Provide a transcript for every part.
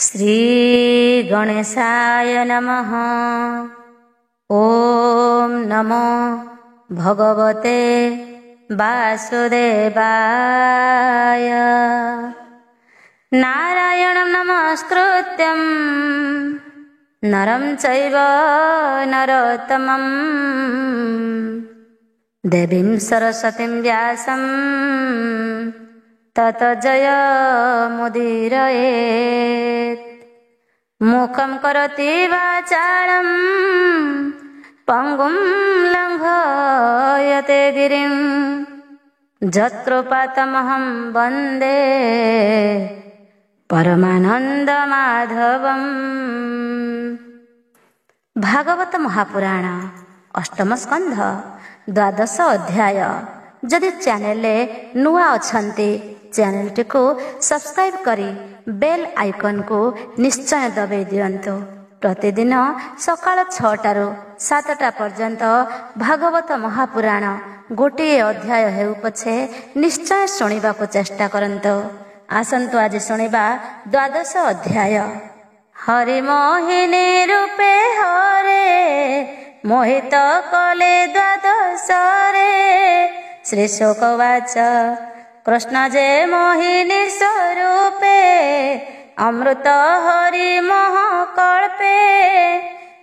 श्री गणेशाय नमः। ओम नमो भगवते वासुदेवाय। नारायणं नमस्कृत्यं नरं चैव नरोत्तमं देवीं सरस्वतीं व्यासं ततो जयमुदीरयेत्। मुखं करोति वाचालं पङ्गुं लङ्घयते गिरिं यत्कृपातमहं वन्दे परमानन्दमाधवम्। भागवत महापुराण अष्टम स्कंध द्वादश अध्याय। जदि चैनल नुआ अछंती चैनल को सब्सक्राइब करी बेल आइकन को निश्चय दबाई दियंतु। प्रतिदिन सकाळ 6टाରୁ 7टा पर्यंत भागवत महापुराण गोटे अध्याय हेउ पछे निश्चय शुणिबा को चेष्टा करंतु। आसंतु आज शुणिबा द्वादश अध्याय। हरि मोहिनी रूपे हरे मोहित कले द्वादश रे। श्री शोकवाच कृष्ण जे मोहिनी स्वरूपे अमृत हरि मोह कल्पे।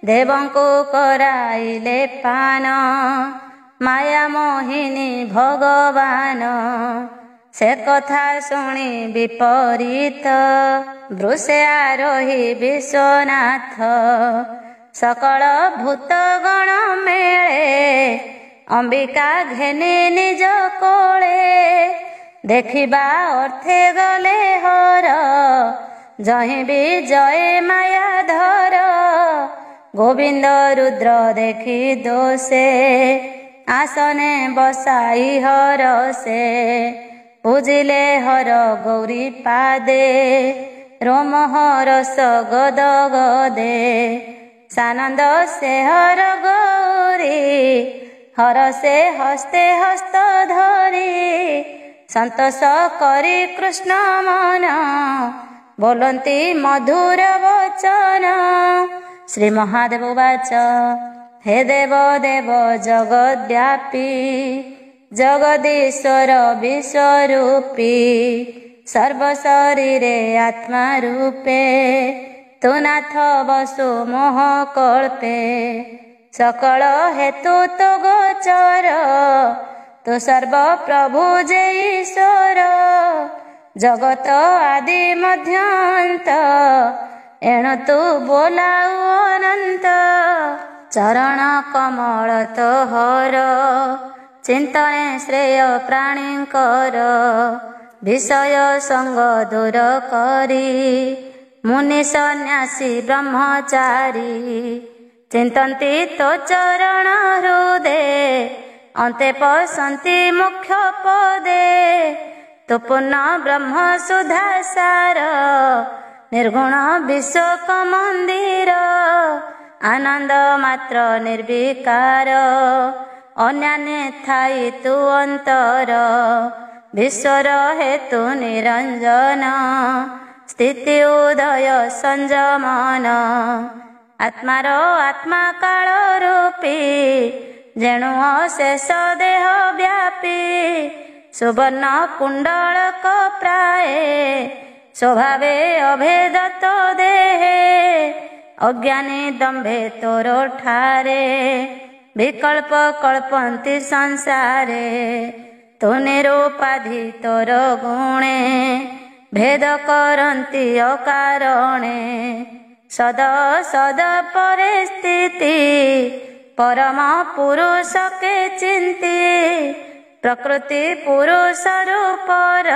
देवंको कराइले पान माया मोहिनी भगवान। से कथा शुणी विपरीत वृषे आरोही विश्वनाथ। सकल भूतगण मेळे अंबिका घेनी निज कोळे। देखिबा अर्थे गले हर जहीं भी जय माया धर। गोविंद रुद्र देखी दोषे आसने बसाई हर से। पूजिले हर गौरी पादे रोमहरस गद गदे। सानंद से हर गौरी हर से हस्ते हस्त धरी। संतोष करी कृष्ण मन बोलंती मधुर वचन। श्री महादेव वाच हे देव देव जगद्व्यापी जगदीश्वर विश्वरूपी। सर्व शरीरे आत्मा रूपे तु नाथ वसु मोह कल्पे। सकल हेतु तो गोचर तु सर्व प्रभु जे ईश्वर। जगत आदि मध्यांत एणु तु बोलाउ अनंत। चरण कमल तोहर चिंतने श्रेय प्राणींकर। विषय संग दूर करी मुनि सन्यासी ब्रह्मचारी। चिंतन्ति तो चरण हृदे अन्ते पसन्ति मुख्य पदे। तो पूर्ण ब्रह्म सुधा सार निर्गुण विश्वक मंदिर। आनंद मात्र निर्विकार अन्यान्य थाई तु अंतर। विश्वर हेतु निरंजन स्थिति उदय संयमन। आत्मार आत्मा काल रूपी जेणु अशेष देह व्यापी। सुवर्ण कुंडलक प्राय स्वभावे अभेद तो देहे। अज्ञानी दम्भे तोर ठारे विकल्प कल्पन्ति संसारे। तु निरुपाधि तोर गुणे भेद करन्ति अकारणे। सद सद परिस्थिति परम पुरुष के चिंती। प्रकृति पुरुष रूपर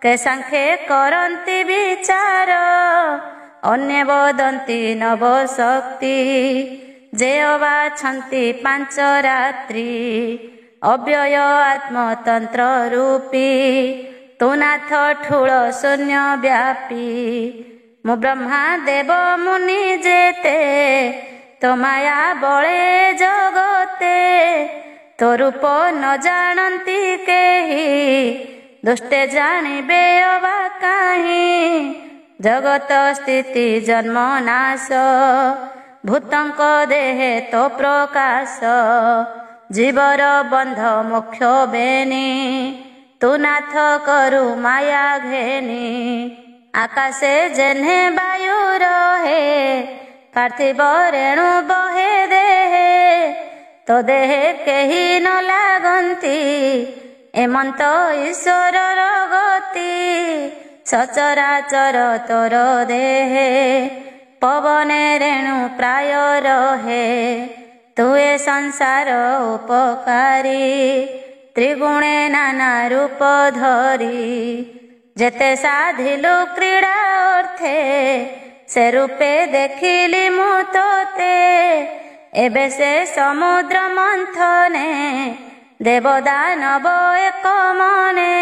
के सांख्ये करन्ति विचार। अन्य वदन्ति नव शक्ति जे अवाछन्ति पांच रात्रि। अव्यय आत्मतंत्र रूपी तु नाथ ठूल शून्य व्यापी। मु ब्रह्मा देव मुनि जेते तो माया बळे जगते। तो रूप न जानती केही दुष्टे जानिबे अबा काहीं। जगत स्थिति जन्म नाश भूतंक देहे तो प्रकाश जीवर बंध मोक्ष बेनी तू नाथ करु माया घेनी आकाशे जेन्हे वायु रहे पार्थिव रेणु बहे देहे तो देहे केही न लागंती एमंत ईश्वर गति सचराचर तोर देहे पवने रेणु प्राय रहे तुए संसार उपकारी त्रिगुणे नाना रूप धरी जेते साधिलु क्रीड़ा अर्थे से रूपे देखिली मु तोते एबे से समुद्र मंथने देवदानव एक मने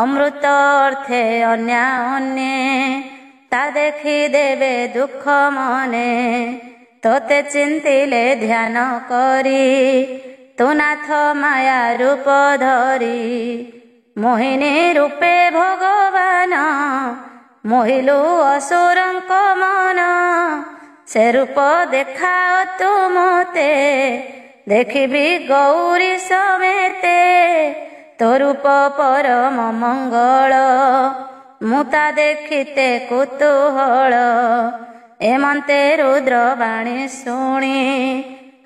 अमृत अर्थे अन्या अन्ये ता देखी देवे दुख मने तोते चिंतिले ध्यान करी तू नाथ माया रूप धरी मोहिनी रूपे भगवान मोहिलु असुरंक मन से रूप देखाओ तू मोते देखिबी गौरी समेते तो रूप परम मंगल मुता देखिते कुतूहल एमंते रुद्र बाणी शुणी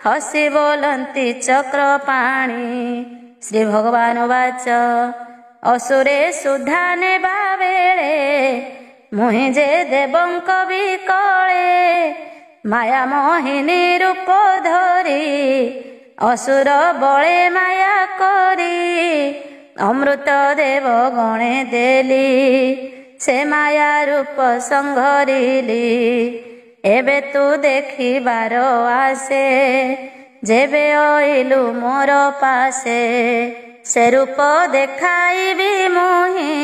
हसी बोलंती चक्र पाणी श्री भगवान वाच असुरे सुधा नेबा बेले मुहि जे देवंक विकले माया मोहिनी रूप धरी असुर बळे माया करी अमृत देव गणे देली से माया रूप संघरिली एबे तू देखिबार आसे जेबे अइलु मोर पासे से रूप देखाइबी मुहि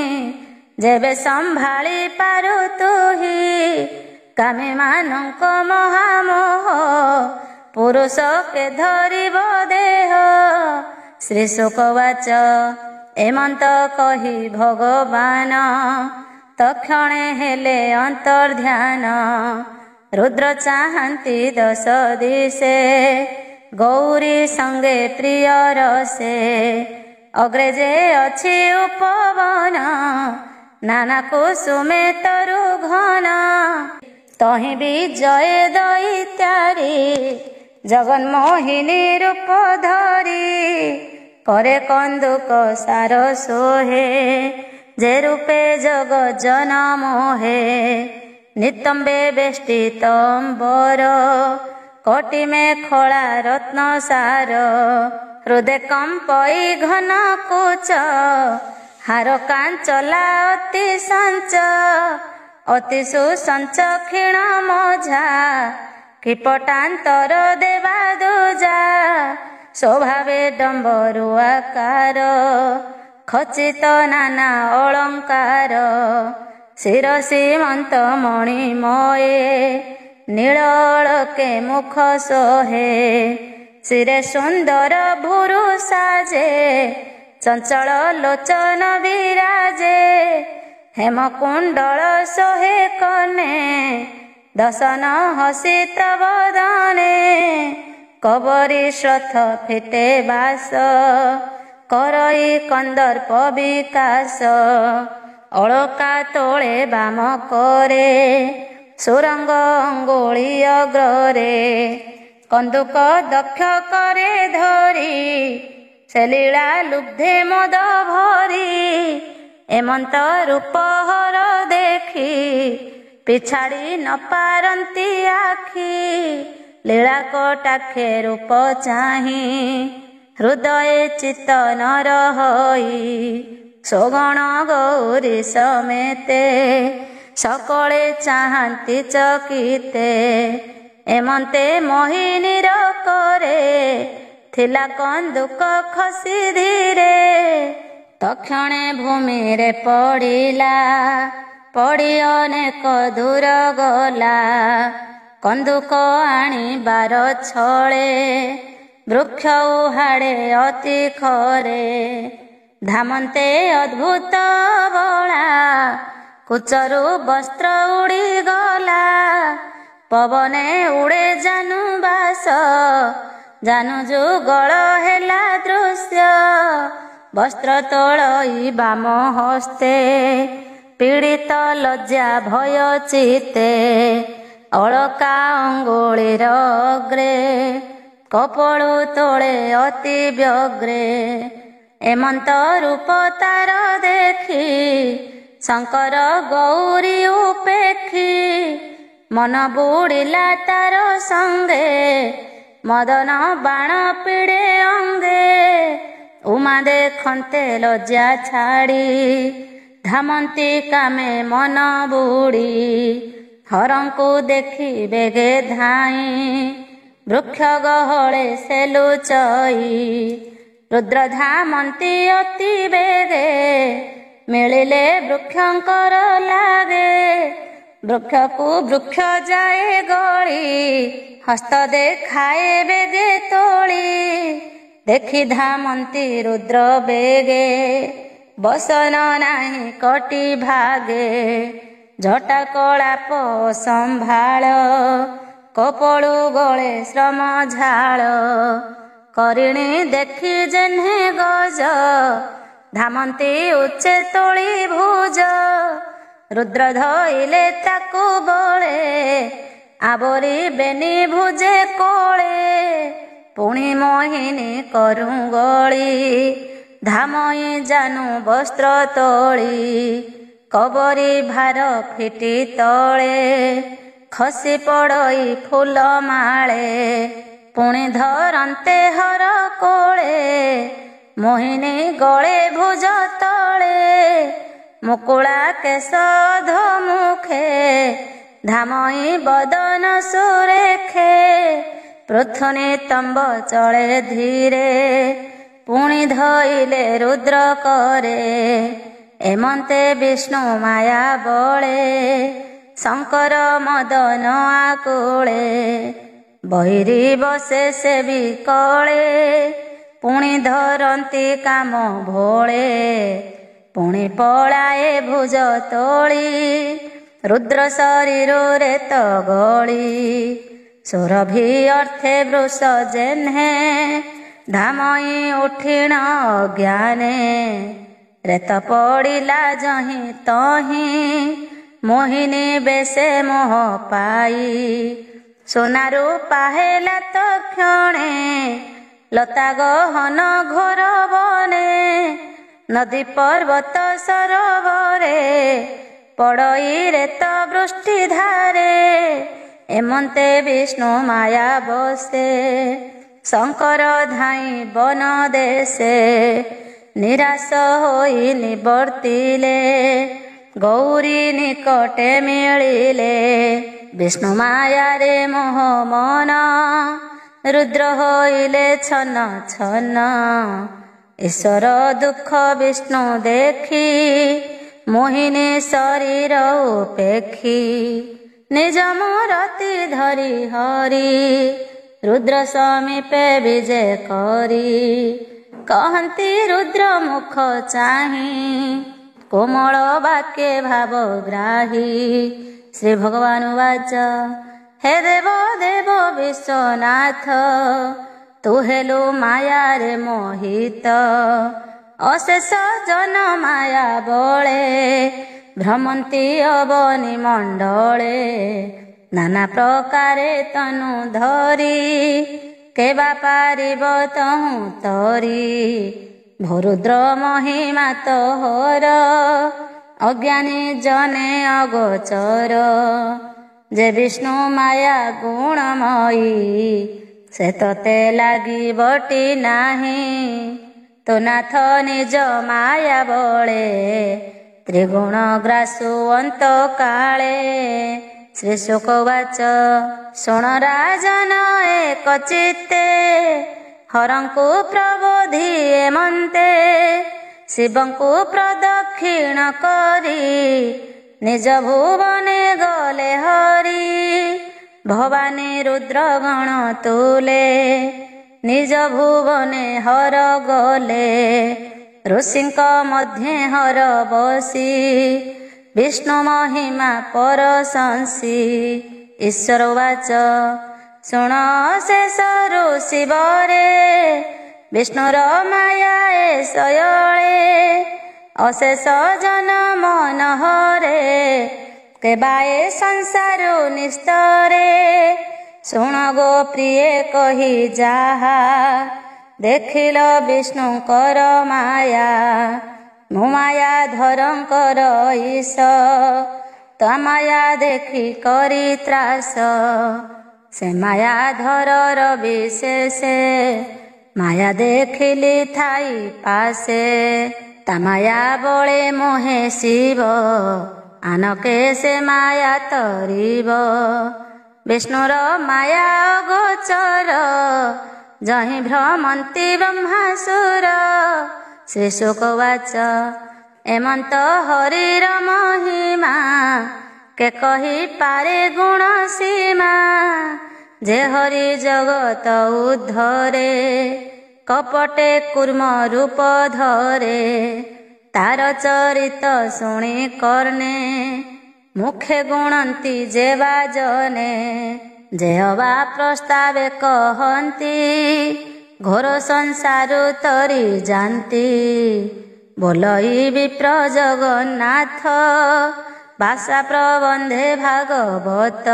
जेबे संभाली पारु तुही कामी मानंक महामोह पुरुष के धरिब देह श्री शुकवाच एमंत कही भगवान तक्षणे हेले अंतर्ध्यान रुद्र चाहंती दश दिशे गौरी संगे प्रिय रसे अग्रे जे अछि उपवन नाना कुसुमे तरु घन तहि भी जय दैत्यारी जगन्मोहिनी रूप धरी करे कंदुक सार सोहे जे रूपे जग जन मोहे नितंबे बेष्टितंबर कोटि में खड़ा रत्न सार हृदय कंपई घन कुच हार कांचला अति संच अति सुसंच क्षीण मझा किपटांतर देवा दूजा स्वभावे डंबरु आकार खचित नाना अलंकार शिरसीमंत मणिमये नीलके मुख सोहे शिरे सुंदर भुरु साजे चंचल लोचन विराजे हेमकुंडल सोहे कने दसन हसित बदने कबरी श्रथ फिटे बास करई कंदर्प विकास अलका तोळे बाम करे सुरंग अंगुली अग्रे कंदुक दक्ष करे धरी से लीला लुब्धे मद भरी एमंत रूपहर देखी पिछाड़ी न पारंती आखी लीला कटाखे रूप चाही हृदय चित्त नर होई सोगण गौरी समेते सकले चाहंती चकिते एमंते मोहिनीर करे थिला कंदुक खसी धीरे तक्षणे भूमि रे पड़िला पड़ी अनेक दूर गला कंदुक आनिबार छळे वृक्ष उहाड़े अति खरे धामन्ते अद्भुत बला କୁଚରୁ ବସ୍ତ୍ର ଉଡ଼ିଗଲା, ପବନେ ଉଡ଼େ ଜାନୁ ବାସ, ଜାନୁ ଯୁଗଳ ହେଲା ଦୃଶ୍ୟ। ବସ୍ତ୍ର ତୋଳଇ ବାମ ହସ୍ତେ, ପୀଡ଼ିତ ଲଜ୍ଜା ଭୟ ଚିତ୍ତେ, ଅଳକା ଅଙ୍ଗୁଳିର ଅଗ୍ରେ, କପଳୁ ତୋଳେ ଅତି ବ୍ୟଗ୍ରେ। ଏମନ୍ତ ରୂପ ତାର ଦେଖି, ଶଙ୍କର ଗୌରୀ ଉପେକ୍ଷୀ, ମନ ବୁଡ଼ିଲା ତାର ସଙ୍ଗେ, ମଦନ ବାଣ ପିଡ଼େ ଅଙ୍ଗେ। ଉମା ଦେଖନ୍ତେ ଲଜ୍ଜା ଛାଡ଼ି, ଧାମନ୍ତି କାମେ ମନ ବୁଡ଼ି, ହରଙ୍କୁ ଦେଖି ବେଗେ ଧାଇଁ, ବୃକ୍ଷ ଗହଳେ ସେ ଲୁଚଇ। ରୁଦ୍ର ଧାମନ୍ତି ଅତି ବେଗେ, ମିଳିଲେ ବୃକ୍ଷଙ୍କର ଲାଗେ। ବୃକ୍ଷକୁ ବୃକ୍ଷ ଯାଏ ଗଳି, ହସ୍ତ ଦେଖାଏ ବେଗେ ତୋଳି। ଦେଖି ଧାମନ୍ତି ରୁଦ୍ର ବେଗେ, ବସନ ନାହିଁ କଟି ଭାଗେ। ଝଟା କଳାପ ସମ୍ଭାଳ, କପଳୁ ଗଳେ ଶ୍ରମ ଝାଳ। କରିଣୀ ଦେଖି ଯେହ୍ନେ ଗଜ, ଧାମନ୍ତି ଉଚ୍ଚେ ତୋଳି ଭୁଜ। ରୁଦ୍ର ଧଇଲେ ତାକୁ ବଳେ, ଆବରି ବେନି ଭୁଜେ କୋଳେ। ପୁଣି ମୋହିନୀ କରୁ ଗଳି, ଧାମଇ ଜାନୁ ବସ୍ତ୍ର ତୋଳି। କବରୀ ଭାର ଫିଟି ତଳେ, ଖସି ପଡ଼ଇ ଫୁଲ ମାଳେ। ପୁଣି ଧରନ୍ତେ ହର କୋଳେ, ମୋହିନୀ ଗଳେ ଭୁଜ ତଳେ। ମୁକୁଳା କେଶ ଅଧୋମୁଖେ, ଧାମଇ ବଦନ ସୁରେଖେ। ପୃଥୁନି ତମ୍ବ ଚଳେ ଧୀରେ, ପୁଣି ଧଇଲେ ରୁଦ୍ର କରେ। ଏମନ୍ତେ ବିଷ୍ଣୁ ମାୟା ବଳେ, ଶଙ୍କର ମଦନ ଆକୁଳେ। ବୈରୀ ବସେ ସେ ବିକଳେ, ପୁଣି ଧରନ୍ତି କାମ ଭୋଳେ। ପୁଣି ପଳାଏ ଭୁଜ ତୋଳି, ରୁଦ୍ର ଶରୀରରେ ତ ଗଳି। ସୁରଭି ଅର୍ଥେ ବୃଷ ଯେହ୍ନେ, ଧାମଇ ଉଠିଣ ଅଜ୍ଞାନେ। ରେତ ପଡ଼ିଲା ଯହିଁ ତହିଁ, ମୋହିନୀ ବେଶେ ମୋହ ପାଇ। ସୁନାରୁ ପାହେଲା ତ କ୍ଷଣେ, ଲତା ଗହନ ଘୋର ବନେ। ନଦୀ ପର୍ବତ ସରୋବରେ, ପଡ଼ଇ ରେତ ବୃଷ୍ଟି ଧାରେ। ଏମନ୍ତେ ବିଷ୍ଣୁ ମାୟା ବସେ, ଶଙ୍କର ଧାଇଁ ବନ ଦେଶେ। ନିରାଶ ହୋଇ ନିବର୍ତ୍ତିଲେ, ଗୌରୀ ନିକଟେ ମିଳିଲେ। ବିଷ୍ଣୁ ମାୟାରେ ମୋହ ମନ, ରୁଦ୍ର ହୋଇଲେ ଛନ ଛନ। ଈଶ୍ୱର ଦୁଃଖ ବିଷ୍ଣୁ ଦେଖି, ମୋହିନୀ ଶରୀର ଉପେକ୍ଷୀ। ନିଜ ମୂରତି ଧରି ହରି, ରୁଦ୍ର ସମୀପେ ବିଜେ କରି। କହନ୍ତି ରୁଦ୍ର ମୁଖ ଚାହିଁ, କୋମଳ ବାକ୍ୟେ ଭାବ ଗ୍ରାହୀ। ଶ୍ରୀ ଭଗବାନ ବାଚ, ହେ ଦେବ ଦେବ ବିଶ୍ୱନାଥ, ତୁ ହେଲୁ ମାୟାରେ ମୋହିତ। ଅଶେଷ ଜନ ମାୟା ବଳେ, ଭ୍ରମନ୍ତି ଅବନି ମଣ୍ଡଳେ। ନାନା ପ୍ରକାରେ ତନୁ ଧରି, କେବା ପାରିବ ତହୁଁ ତରି। ଭରୁଦ୍ର ମହିମା ତୋହର, ଅଜ୍ଞାନୀ ଜନେ ଅଗୋଚର। ଯେ ବିଷ୍ଣୁ ମାୟା ଗୁଣମୟୀ, ସେ ତତେ ଲାଗିବଟି ନାହିଁ। ତୋ ନାଥ ନିଜ ମାୟା ବଳେ, ତ୍ରିଗୁଣ ଗ୍ରାସୁ ଅନ୍ତ କାଳେ। ଶ୍ରୀ ଶୁକ ବାଚ, ଶୁଣ ରାଜନ ଏକ ଚିତ୍ତେ, ହରଙ୍କୁ ପ୍ରବୋଧି ଏମନ୍ତେ। ଶିବଙ୍କୁ ପ୍ରଦକ୍ଷିଣ କରି, ନିଜ ଭୁବନେ ଗଲେ ହରି। ଭବାନୀ ରୁଦ୍ର ଗଣ ତୁଲେ, ନିଜ ଭୁବନେ ହର ଗଲେ। ଋଷିଙ୍କ ମଧ୍ୟେ ହର ବସି, विष्णु महिमा परशंसी ईश्वर उवाच शुण शेषरु शिवरे विष्णुर माया शयळे अशेष जनम नहरे केबाए संसारु निस्तरे शुण गो प्रिय कही जाहा देखिल विष्णुकर माया मु माया धरंकर ईश ता माया देखी करी त्रास से माया धरर विशेषे माया देखिली थाई पासे ता माया बळे मोहे शिव आनके से माया तरिब विष्णुर माया गोचर जहि भ्रमन्ति ब्रह्मासुर श्री शुकवाच एमंत हरिर महिमा के कही पारे गुण सीमा जे हरि जगत उद्धरे कपटे कूर्म रूप धरे तार चरित शुणी कर्णे मुखे गुणंती जेवा जने जेहवा प्रस्तावे कहंती घोर संसारु तरी जानती बोलई विप्र जगन्नाथ भाषा प्रबंधे भागवत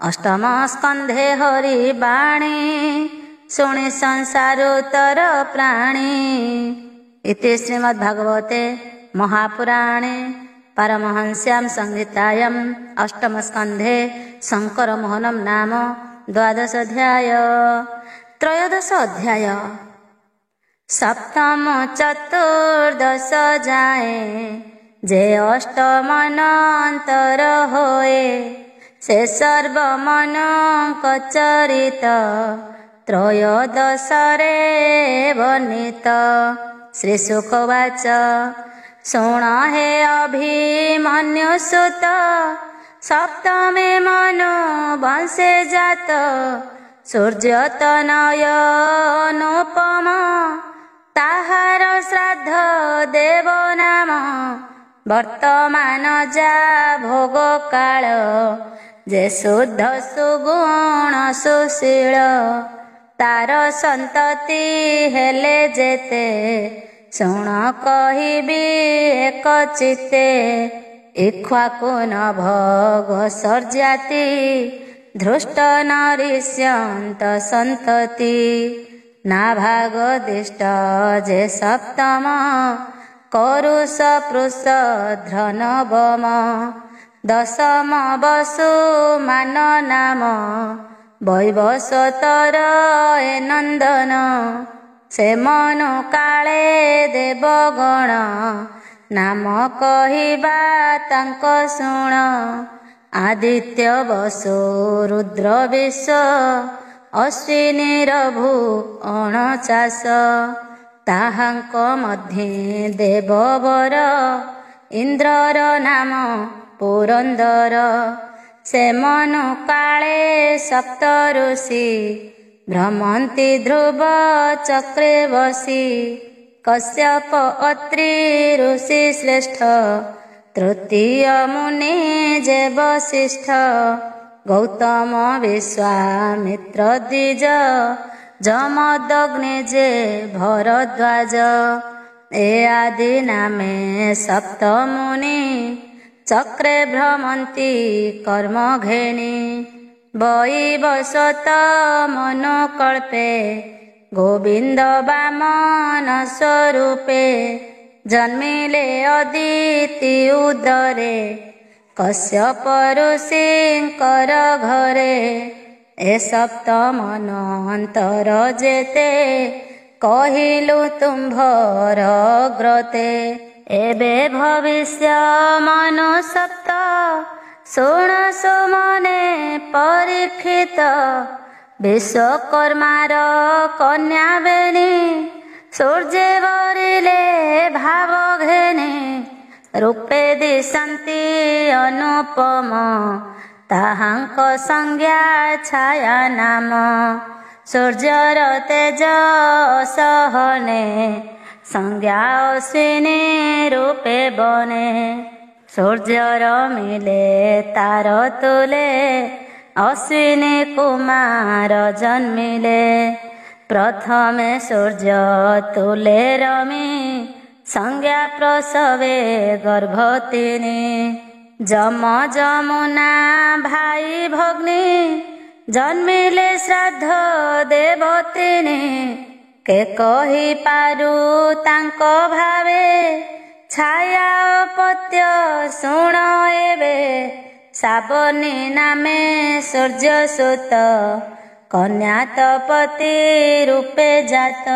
अष्टम स्कंधे हरि बाणी शुणी संसारु तर प्राणी इति श्रीमद्भागवते महापुराणे पारमहंस्यां संहितायां अष्टम स्कंधे शंकर मोहनम नाम द्वादश अध्याय त्रयोदश अध्याय सप्तम चतुर्दश जाए जे अष्टमनंतर होए से सर्वमनक चरित त्रयोदश रे वर्णित श्री शुकवाच शुण हे अभिमन्यु सुत सप्तमे मनो वंशे जात सूर्य तनय अनुपम ताहार श्राद्ध देव नाम वर्तमान जा भोग काल जे शुद्ध सुगुण सुशील तार संतति हेले जेते शुण कहिबी एक चित्ते इक्ष्वाकु नभ सर्जाति धृष्ट नरिष्यंत संतति नाभागदिष्ट जे सप्तम करुष पृष ध्रनवम दशम वसु मान नाम वैवस्वतर ए नंदन से मनु काले देवगण नाम कहिबा तांक शुण आदित्य वसु रुद्र विश्व अश्विनी रभु 49 ताहांक मध्ये देववर इंद्रर नाम पुरंदर से मनु काले सप्त ऋषि भ्रमंति ध्रुव चक्रे वसी कश्यप अत्रि ऋषि श्रेष्ठ तृतीय मुनि जे वसिष्ठ गौतम विश्वामित्र द्विज जमदग्नि जे भरद्वाज ए आदि नामे सप्त मुनि चक्रे भ्रमन्ति कर्म घेनि वैवस्वत मनोकल्पे गोविंद वामन स्वरूपे जन्मिले अदिति उदरे कश्यप ऋषिंकर घरे ए सप्तमनंतर जेते कहिलु तुम्भर ग्रते एबे भविष्य मनु सप्त शुण सुमने परीक्षित विश्वकर्मार कन्या बेणी सूर्य वरिले भाव घेने रूपे दिशन्ति अनुपम ताहांक संज्ञा छाया नाम सूर्यर तेज सहने संज्ञा अश्विनी रूपे बने ସୂର୍ଯ୍ୟର ମିଲେ ତାର ତୁଲେ ଅଶ୍ୱିନୀ କୁମାର ଜନ୍ମିଲେ। ପ୍ରଥମେ ସୂର୍ଯ୍ୟ ତୁଲେ ରମି ସଂଜ୍ଞା ପ୍ରସବେ ଗର୍ଭତିନି। ଯମ ଯମୁନା ଭାଇ ଭଗ୍ନୀ ଜନ୍ମିଲେ ଶ୍ରାଦ୍ଧ ଦେବତିନି। କେ କହିପାରୁ ତାଙ୍କ ଭାବେ ଛାୟା ଅପତ୍ୟ ଶୁଣ ଏବେ। ଶ୍ରାବଣୀ ନାମେ ସୂର୍ଯ୍ୟସୁତ କନ୍ୟା ତପତି ରୂପେ ଜାତ।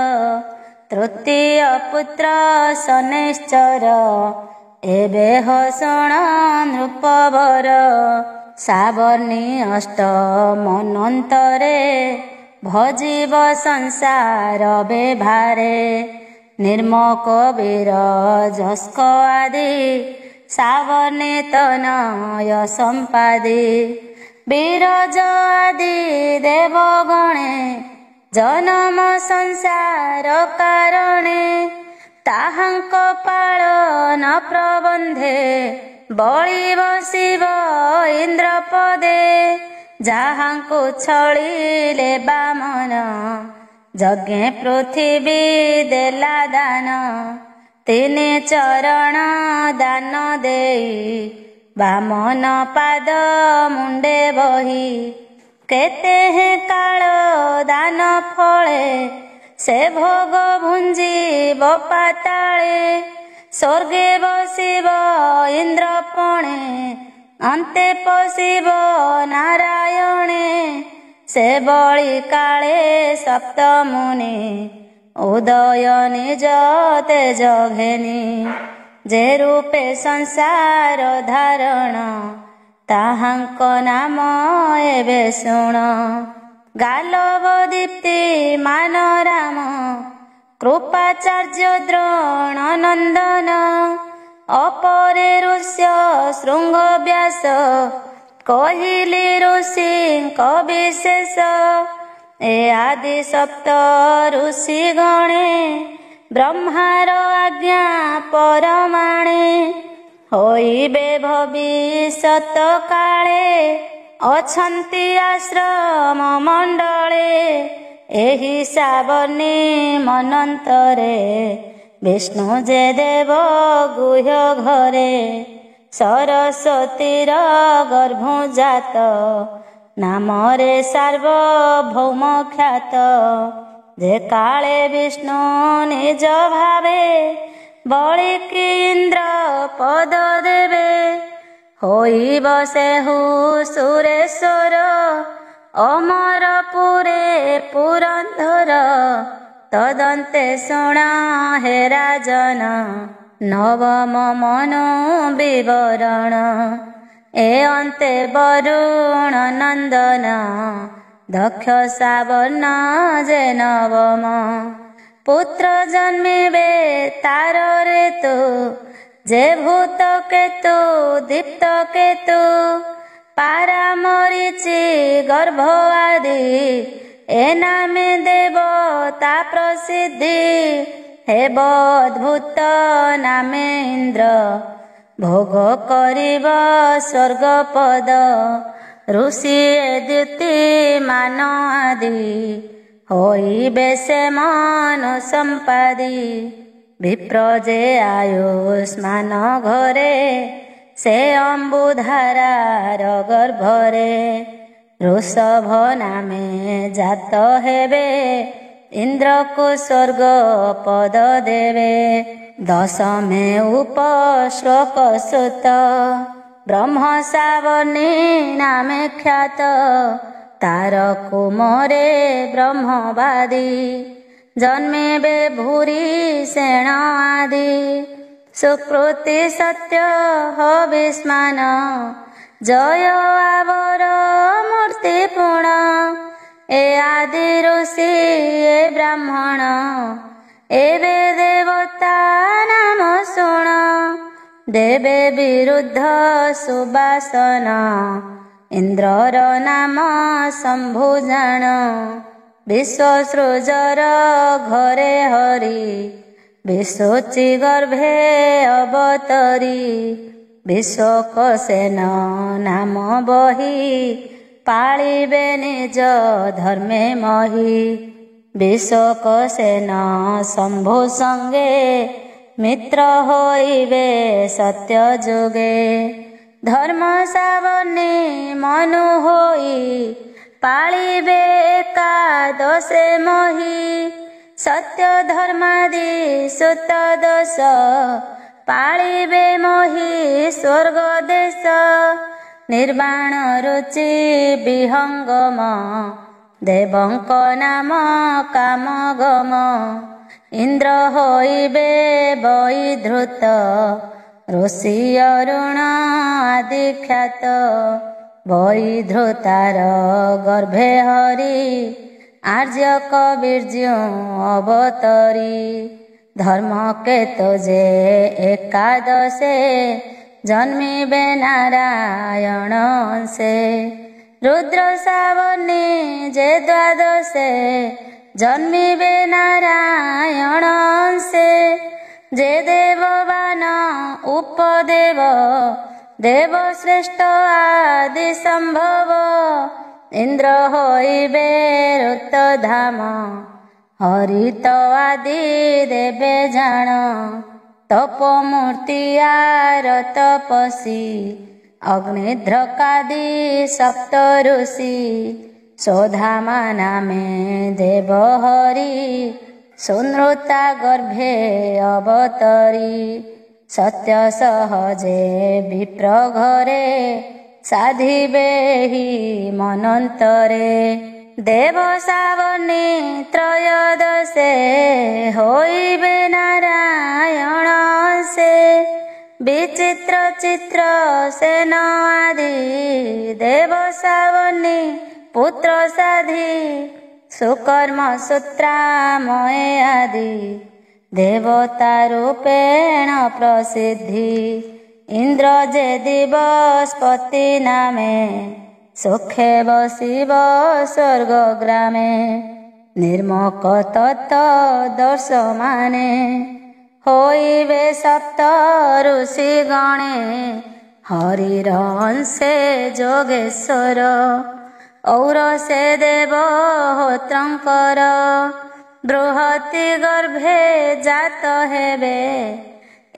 ତୃତୀୟ ପୁତ୍ର ଶନୈଶ୍ଚର ଏବେ ହସଣ ନୃପବର। ଶ୍ରାବଣୀ ଅଷ୍ଟ ମନ୍ୱନ୍ତରେ ଭଜିବ ସଂସାର ବେଭାରେ। ନିର୍ମକ ବୀର ଯସ୍କ ଆଦି ଶ୍ରାବଣୀ ତନୟ ସମ୍ପାଦି। ବିରଜ ଆଦି ଦେବଗଣେ ଜନମ ସଂସାର କାରଣେ। ତାହାଙ୍କ ପାଳନ ପ୍ରବନ୍ଧେ ବଳି ବସିବ ଇନ୍ଦ୍ର ପଦେ। ଯାହାଙ୍କୁ ଛଳିଲେ ବାମନ ଯଜ୍ଞେ ପୃଥିବୀ ଦେଲା ଦାନ। ତିନି ଚରଣ ଦାନ ଦେଇ ବାମନ ପାଦ ମୁଣ୍ଡେ ବହି। କେତେ ହେ କାଳ ଦାନ ଫଳେ ସେ ଭୋଗ ଭୁଞ୍ଜିବ ପାତାଳେ। ସ୍ୱର୍ଗେ ବସିବ ଇନ୍ଦ୍ର ପଣେ ଅନ୍ତେ ପଶିବ ନାରାୟଣେ। ସେ ବଳି କାଳେ ସପ୍ତ ମୁନି ଉଦୟ ନିଜ ତେଜ ଘେନି। ଯେ ରୂପେ ସଂସାର ଧାରଣ ତାହାଙ୍କ ନାମ ଏବେ ଶୁଣ। ଗାଲବ ଦୀପ୍ତି ମାନ ରାମ କୃପାଚାର୍ଯ୍ୟ ଦ୍ରୋଣ ନନ୍ଦନ। ଅପରେ ଋଷ୍ୟ ଶୃଙ୍ଗ ବ୍ୟାସ କହିଲି ଋଷିଙ୍କ ବିଶେଷ। ଏ ଆଦି ସପ୍ତ ଋଷି ଗଣେ ବ୍ରହ୍ମାର ଆଜ୍ଞା ପରମାଣେ। ହୋଇବେ ଭବିଷ୍ୟତ କାଳେ ଅଛନ୍ତି ଆଶ୍ରମ ମଣ୍ଡଳେ। ଏହି ଶ୍ରାବଣୀ ମନନ୍ତରେ ବିଷ୍ଣୁ ଯେ ଦେବ ଗୁହ୍ୟ ଘରେ। ସରସ୍ୱତୀର ଗର୍ଭଜାତ ନାମରେ ସାର୍ବଭୌମ ଖ୍ୟାତ। ଯେ କାଳେ ବିଷ୍ଣୁ ନିଜ ଭାବେ ବଳିକି ଇନ୍ଦ୍ର ପଦ ଦେବେ। ହୋଇବ ସେହୁ ସୁରେଶ୍ୱର ଅମରପୁରେ ପୁରନ୍ଧର। ତଦନ୍ତେ ଶୁଣ ହେ ରାଜନ ନବମ ମନୁ ବିବରଣ। ଏ ଅନ୍ତେ ବରୁଣ ନନ୍ଦନ ଦକ୍ଷ ଶ୍ରାବଣ ଯେ ନବମ। ପୁତ୍ର ଜନ୍ମିବେ ତାର ଋତୁ ଯେ ଭୂତ କେତୁ ଦୀପ୍ତ କେତୁ। ପାରା ମରିଚି ଗର୍ଭ ଆଦି ଏ ନାମେ ଦେବ ତା ପ୍ରସିଦ୍ଧି। ହେବ ଅଦ୍ଭୁତ ନାମେ ଇନ୍ଦ୍ର ଭୋଗ କରିବ ସ୍ୱର୍ଗ ପଦ। ଋଷି ଏ ଦ୍ୟୁତି ମାନ ଆଦି ହୋଇବେ ସେ ମନୁ ସମ୍ପାଦି। ବିପ୍ର ଯେ ଆୟୁଷ୍ମାନ ଘରେ ସେ ଅମ୍ବୁଧାରାର ଗର୍ଭରେ। ଋଷଭ ନାମେ ଜାତ ହେବେ ଇନ୍ଦ୍ରକୁ ସ୍ୱର୍ଗ ପଦ ଦେବେ। ଦଶମେ ଉପଶ୍ଲୋକ ସୁତ ବ୍ରହ୍ମ ଶ୍ରାବଣୀ ନାମେ ଖ୍ୟାତ। ତାର କୁମରେ ବ୍ରହ୍ମବାଦୀ ଜନ୍ମିବେ ଭୂରି ସେଣ ଆଦି। ସୁକୃତି ସତ୍ୟ ହବିଷ୍ମାନ ଜୟ ଆବର ମୂର୍ତ୍ତି ପୁଣ। ଏ ଆଦି ଋଷି ଏ ବ୍ରାହ୍ମଣ ଏବେ ଦେବତା ନାମ ଶୁଣ। ଦେବେ ବିରୁଦ୍ଧ ସୁବାସନ ଇନ୍ଦ୍ରର ନାମ ଶମ୍ଭୁ ଜାଣ। ବିଶ୍ୱସୃଜର ଘରେ ହରି ବିଶ୍ୱଚି ଗର୍ଭେ ଅବତରି। ବିଶ୍ୱକସେନ ନାମ ବହି ପାଳିବେ ନିଜ ଧର୍ମେ ମହି। ବିଶ୍ୱକସେନ ଶମ୍ଭୁ ସଙ୍ଗେ ମିତ୍ର ହୋଇବେ ସତ୍ୟ ଯୁଗେ। ଧର୍ମ ସାବର୍ଣ୍ଣୀ ମନୁ ହୋଇ ପାଳିବେ ଏକାଦଶେ ମହି। ସତ୍ୟ ଧର୍ମାଦି ସୁତ ଦୋଷ ପାଳିବେ ମହି ସ୍ୱର୍ଗ ଦେଶ। ନିର୍ବାଣ ରୁଚି ବିହଙ୍ଗମ ଦେବଙ୍କ ନାମ କାମଗମ। ଇନ୍ଦ୍ର ହୋଇବେ ବୈଧୃତ ଋଷି ଅରୁଣ ଆଦି ଖ୍ୟାତ। ବୈଧୃତାର ଗର୍ଭେ ହରି ଆର୍ଯ୍ୟ କବୀର୍ଯ୍ୟ ଅବତରୀ। ଧର୍ମ କେତ ଯେ ଏକାଦଶେ ଜନ୍ମିବେ ନାରାୟଣ ସେ। ରୁଦ୍ର ସାବର୍ଣ୍ଣୀ ଯେ ଦ୍ୱାଦଶେ ଜନ୍ମିବେ ନାରାୟଣ ସେ। ଯେ ଦେବବାନ ଉପଦେବ ଦେବ ଶ୍ରେଷ୍ଠ ଆଦି ସମ୍ଭବ। ଇନ୍ଦ୍ର ହୋଇବେ ଋତ ଧାମ ହରିତ ଆଦି ଦେବେ ଜାଣ। ତପମୂର୍ତ୍ତି ଆର ତପସୀ ଅଗ୍ନିଧ୍ରକାଦି ସପ୍ତ ଋଷି। ସୋଧାମା ନାମେ ଦେବ ହରି ସୁନୃତା ଗର୍ଭେ ଅବତରୀ। ସତ୍ୟ ସହଜେ ବିପ୍ର ଘରେ ସାଧିବେ ହି ମନନ୍ତରେ। ଦେବ ସାବର୍ଣ୍ଣୀ ତ୍ରୟୋଦଶେ ହୋଇବେ ନାରାୟଣ ସେ। ବିଚିତ୍ର ଚିତ୍ର ସେନ ଆଦି ଦେବ ସାବର୍ଣ୍ଣୀ ପୁତ୍ର ସାଧି। ସୁକର୍ମ ସୂତ୍ରାମୟ ଆଦି ଦେବତା ରୂପେଣ ପ୍ରସିଦ୍ଧି। ଇନ୍ଦ୍ର ଯେ ଦିବସ୍ପତି ନାମେ ସୁଖେ ବସିବ ସ୍ୱର୍ଗ ଗ୍ରାମେ। ନିର୍ମକ ତତ୍ତ ଦର୍ଶ ମାନେ ହୋଇବେ ସପ୍ତ ଋଷି ଗଣେ। ହରିର ଅଂଶେ ଯୋଗେଶ୍ୱର ଔରସେ ଦେବ ହୋତ୍ରଙ୍କର। ବୃହତି ଗର୍ଭେ ଜାତ ହେବେ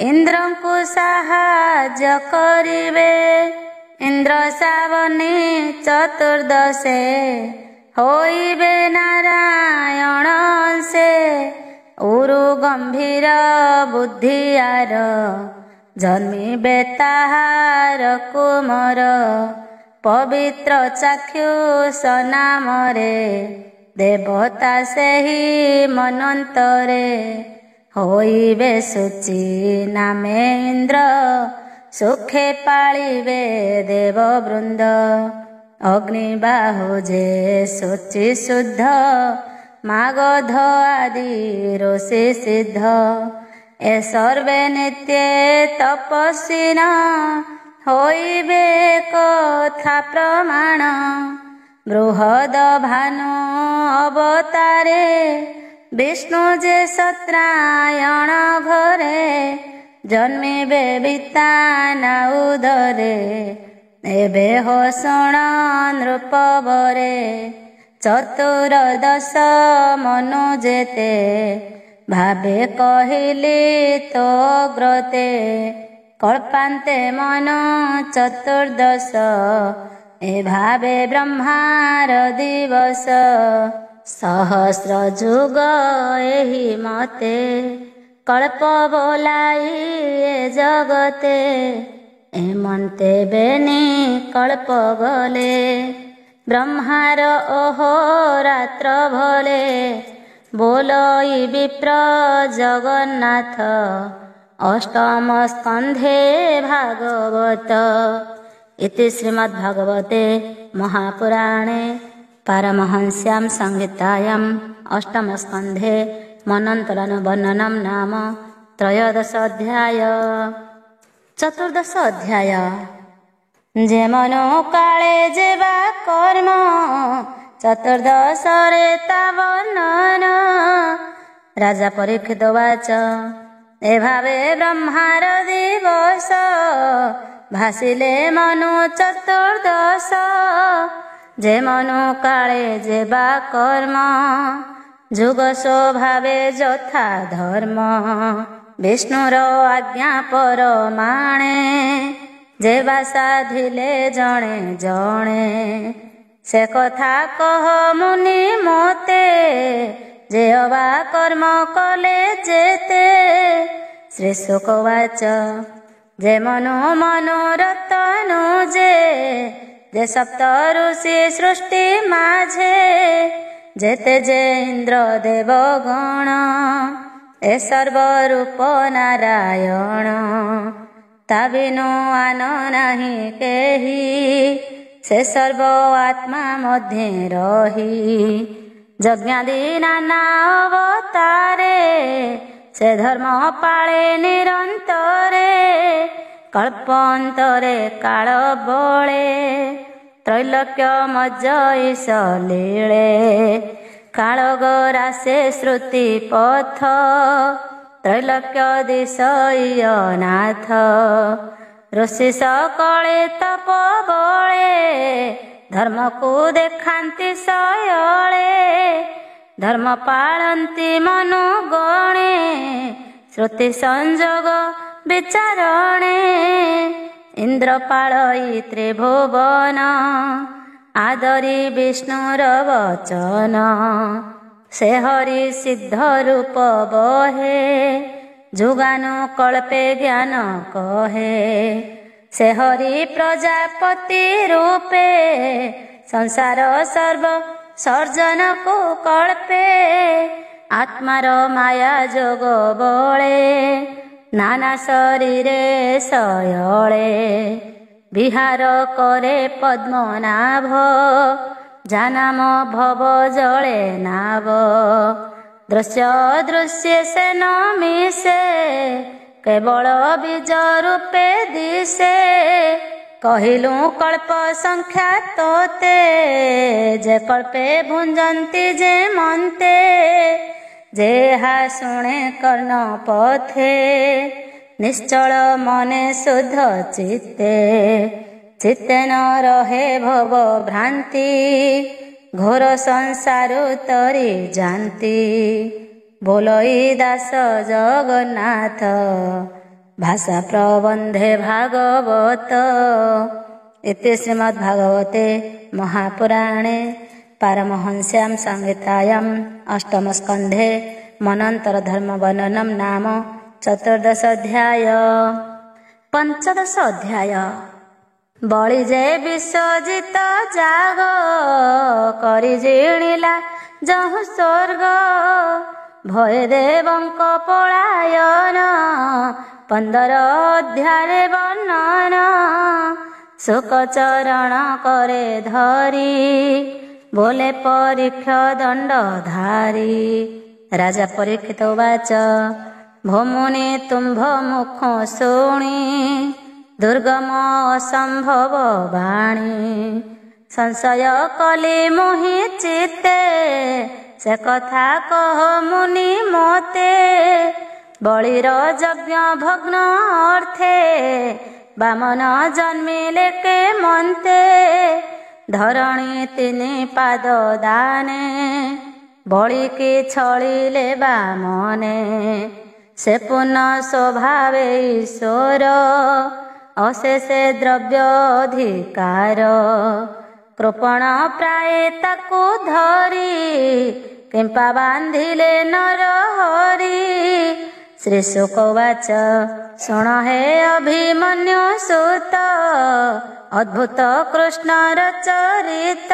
ଇନ୍ଦ୍ରଙ୍କୁ ସାହାଯ୍ୟ କରିବେ। ଇନ୍ଦ୍ର ସାବର୍ଣ୍ଣୀ ଚତୁର୍ଦ୍ଦଶେ ହୋଇବେ ନାରାୟଣ ସେ। ଉରୁ ଗମ୍ଭୀର ବୁଦ୍ଧିଆର ଜନ୍ମିବେ ତାହାର କୁମର। ପବିତ୍ର ଚାକ୍ଷୁଷ ନାମରେ ଦେବତା ସେହି ମନନ୍ତରେ। ହୋଇବେ ଶୁଚି ନାମେ ଇନ୍ଦ୍ର ସୁଖେ ପାଳିବେ ଦେବ ବୃନ୍ଦ। ଅଗ୍ନିବାହୁ ଯେ ଶୁଚି ଶୁଦ୍ଧ ମାଗଧ ଆଦି ଋଷି ସିଦ୍ଧ। ଏ ସର୍ବେ ନିତ୍ୟେ ତପସ୍ୱିନ ହୋଇବେ କଥା ପ୍ରମାଣ। ବୃହଦ ଭାନୁ ଅବତାରେ ବିଷ୍ଣୁ ଯେ ସତ୍ରାୟଣ ଘରେ। ଜନ୍ମିବେ ବିତାନା ଉଦରେ ଏବେ ହୋ ଶୁଣ ନୃପବରେ। ଚତୁର୍ଦଶ ମନୁ ଯେତେ ଭାବେ କହିଲି ତୋ ଗ୍ରତେ। କଳ୍ପାନ୍ତେ ମନୁ ଚତୁର୍ଦଶ ଏ ଭାବେ ବ୍ରହ୍ମାର ଦିବସ। ସହସ୍ର ଯୁଗ ଏହି ମତେ କଳ୍ପ ବୋଲାଇ ଏ ଜଗତେ। ଏମନ୍ତେ ବେନି କଳ୍ପ ଗଲେ ବ୍ରହ୍ମାର ଅହୋରାତ୍ର ଭଳେ। ବୋଲଇ ବିପ୍ର ଜଗନ୍ନାଥ ଅଷ୍ଟମ ସ୍କନ୍ଧେ ଭାଗବତ। इति श्रीमद्भागवते महापुराणे पारमहंस्यां संहितायां अष्टमस्कन्धे मनन्तरन वर्णनं नाम त्रयोदश अध्याय। चतुर्दश अध्याय। जे मनो काले जेबा कर्म चतुर्दश रे ता वर्णन। राजा परीक्षित वाच ए भावे ब्रह्मार दिवस ଭାସିଲେ ମନୁ ଚତୁର୍ଦ୍ଦଶ ଯେ ମନୁ କାଳେ ଯେବା କର୍ମ ଯୁଗ ସ୍ୱଭାବେ ଯଥା ଧର୍ମ ବିଷ୍ଣୁର ଆଜ୍ଞା ପରମାଣେ ଯେବା ସାଧିଲେ ଜଣେ ଜଣେ ସେ କଥା କହ ମୁନି ମୋତେ ଯେ ଅବା କର୍ମ କଲେ ଯେତେ ଶ୍ରୀ ଶୁକ ବାଚ ଯେ ମନୁ ମନୋରଥ ଯେ ସପ୍ତ ଋଷି ସୃଷ୍ଟି ମାଝେ ଯେତେ ଯେ ଇନ୍ଦ୍ର ଦେବ ଗଣ ଏ ସର୍ବରୂପ ନାରାୟଣ ତା ବିନୁ ଆନ ନାହିଁ କେହି ସେ ସର୍ବ ଆତ୍ମା ମଧ୍ୟେ ରହି ଯଜ୍ଞାଦି ନାନା ଅବତାରେ ସେ ଧର୍ମ ପାଳେ ନିରନ୍ତରେ କଳ୍ପାନ୍ତରେ କାଳ ବଳେ ତ୍ରୈଲୋକ୍ୟ ମଜ୍ଜଇଷ ଲୀଳେ କାଳଗରା ସେ ଶ୍ରୁତି ପଥ ତ୍ରୈଲୋକ୍ୟ ଦିଶୟ ନାଥ ଋଷି ସକଳେ ତପ ବଳେ ଧର୍ମକୁ ଦେଖାନ୍ତି ଶୟଳେ ଧର୍ମ ପାଳନ୍ତି ମନୁ ଗଣେ ଶ୍ରୁତି ସଂଯୋଗ ବିଚାରଣେ ଇନ୍ଦ୍ର ପାଳଇ ତ୍ରିଭୁବନ ଆଦରି ବିଷ୍ଣୁର ବଚନ ସେ ହରି ସିଦ୍ଧ ରୂପ ବହେ ଯୁଗାନୁ କଳ୍ପେ ଜ୍ଞାନ କହେ ସେ ହରି ପ୍ରଜାପତି ରୂପେ ସଂସାର ସର୍ବ ସର୍ଜନକୁ କଳ୍ପେ ଆତ୍ମାର ମାୟା ଯୋଗ ବଳେ ନାନା ଶରୀରେ ଶୟଳେ ବିହାର କରେ ପଦ୍ମନାଭ ଯାନାମ ଭବ ଜଳେ ନାବ ଦୃଶ୍ୟ ଦୃଶ୍ୟ ସେ ନ ମିଶେ କେବଳ ବୀଜ ରୂପେ ଦିଶେ କହିଲୁ କଳ୍ପ ସଂଖ୍ୟା ତୋତେ ଯେ କଳ୍ପେ ଭୁଞ୍ଜନ୍ତି ଯେ ମନ୍ତେ ଯେହା ଶୁଣେ କର୍ଣ୍ଣ ପଥେ ନିଶ୍ଚଳ ମନେ ଶୁଦ୍ଧ ଚିତ୍ତେ ଚିତ୍ତେ ନ ରହେ ଭବ ଭ୍ରାନ୍ତି ଘୋର ସଂସାରୁ ତରି ଯାନ୍ତି ବୋଲଇ ଦାସ ଜଗନ୍ନାଥ ଭାଷା ପ୍ରବନ୍ଧେ ଭାଗବତ ଇତି ଶ୍ରୀମଦ୍ଭାଗବତେ ମହାପୁରାଣେ ପାରମହଂସ୍ୟାಂ ସଂହିତାୟାಂ ଅଷ୍ଟମ ସ୍କନ୍ଧେ ମନ୍ୱନ୍ତର ଧର୍ମ ବର୍ଣ୍ଣନಂ ନାମ ଚତୁର୍ଦଶ ଅଧ୍ୟାୟ। ପଞ୍ଚଦଶ ଅଧ୍ୟାୟ। ବଳି ଯେ ବିଶ୍ୱଜିତ ଜାଗ କରି ଜିଣିଲା ଯହୁ ସ୍ୱର୍ଗ ଭୟ ଦେବଙ୍କ ପଳାୟନ 15 ଅଧ୍ୟାୟରେ ବର୍ଣ୍ଣନ ଶୁକ ଚରଣ କରେ ଧରି ବୋଲେ ପରୀକ୍ଷ ଦଣ୍ଡ ଧାରି ରାଜା ପରୀକ୍ଷିତ ବାଚ ଭୋମୁନି ତୁମ୍ଭ ମୁଖ ଶୁଣି ଦୁର୍ଗମ ଅସମ୍ଭବ ବାଣୀ ସଂଶୟ କଲି ମୋହି ଚିତ୍ତେ ସେ କଥା କହ ମୁନି ମୋତେ ବଳିର ଯଜ୍ଞ ଭଗ୍ନ ଅର୍ଥେ ବାମନ ଜନ୍ମିଲେ କେ ମନ୍ତେ ଧରଣୀ 3 ପାଦ ଦାନେ ବଳିକି ଛଳିଲେ ବାମନେ ସେ ପୁନଃ ସ୍ୱଭାବେ ଈଶ୍ୱର ଅଶେଷେ ଦ୍ରବ୍ୟ ଅଧିକାର କୃପଣ ପ୍ରାୟ ତାକୁ ଧରି କିମ୍ପା ବାନ୍ଧିଲେ ନର ହରି ଶ୍ରୀ ଶୁକ ବାଚ ଶୁଣ ହେ ଅଭିମନ୍ୟୁ ସୁତ ଅଦ୍ଭୁତ କୃଷ୍ଣର ଚରିତ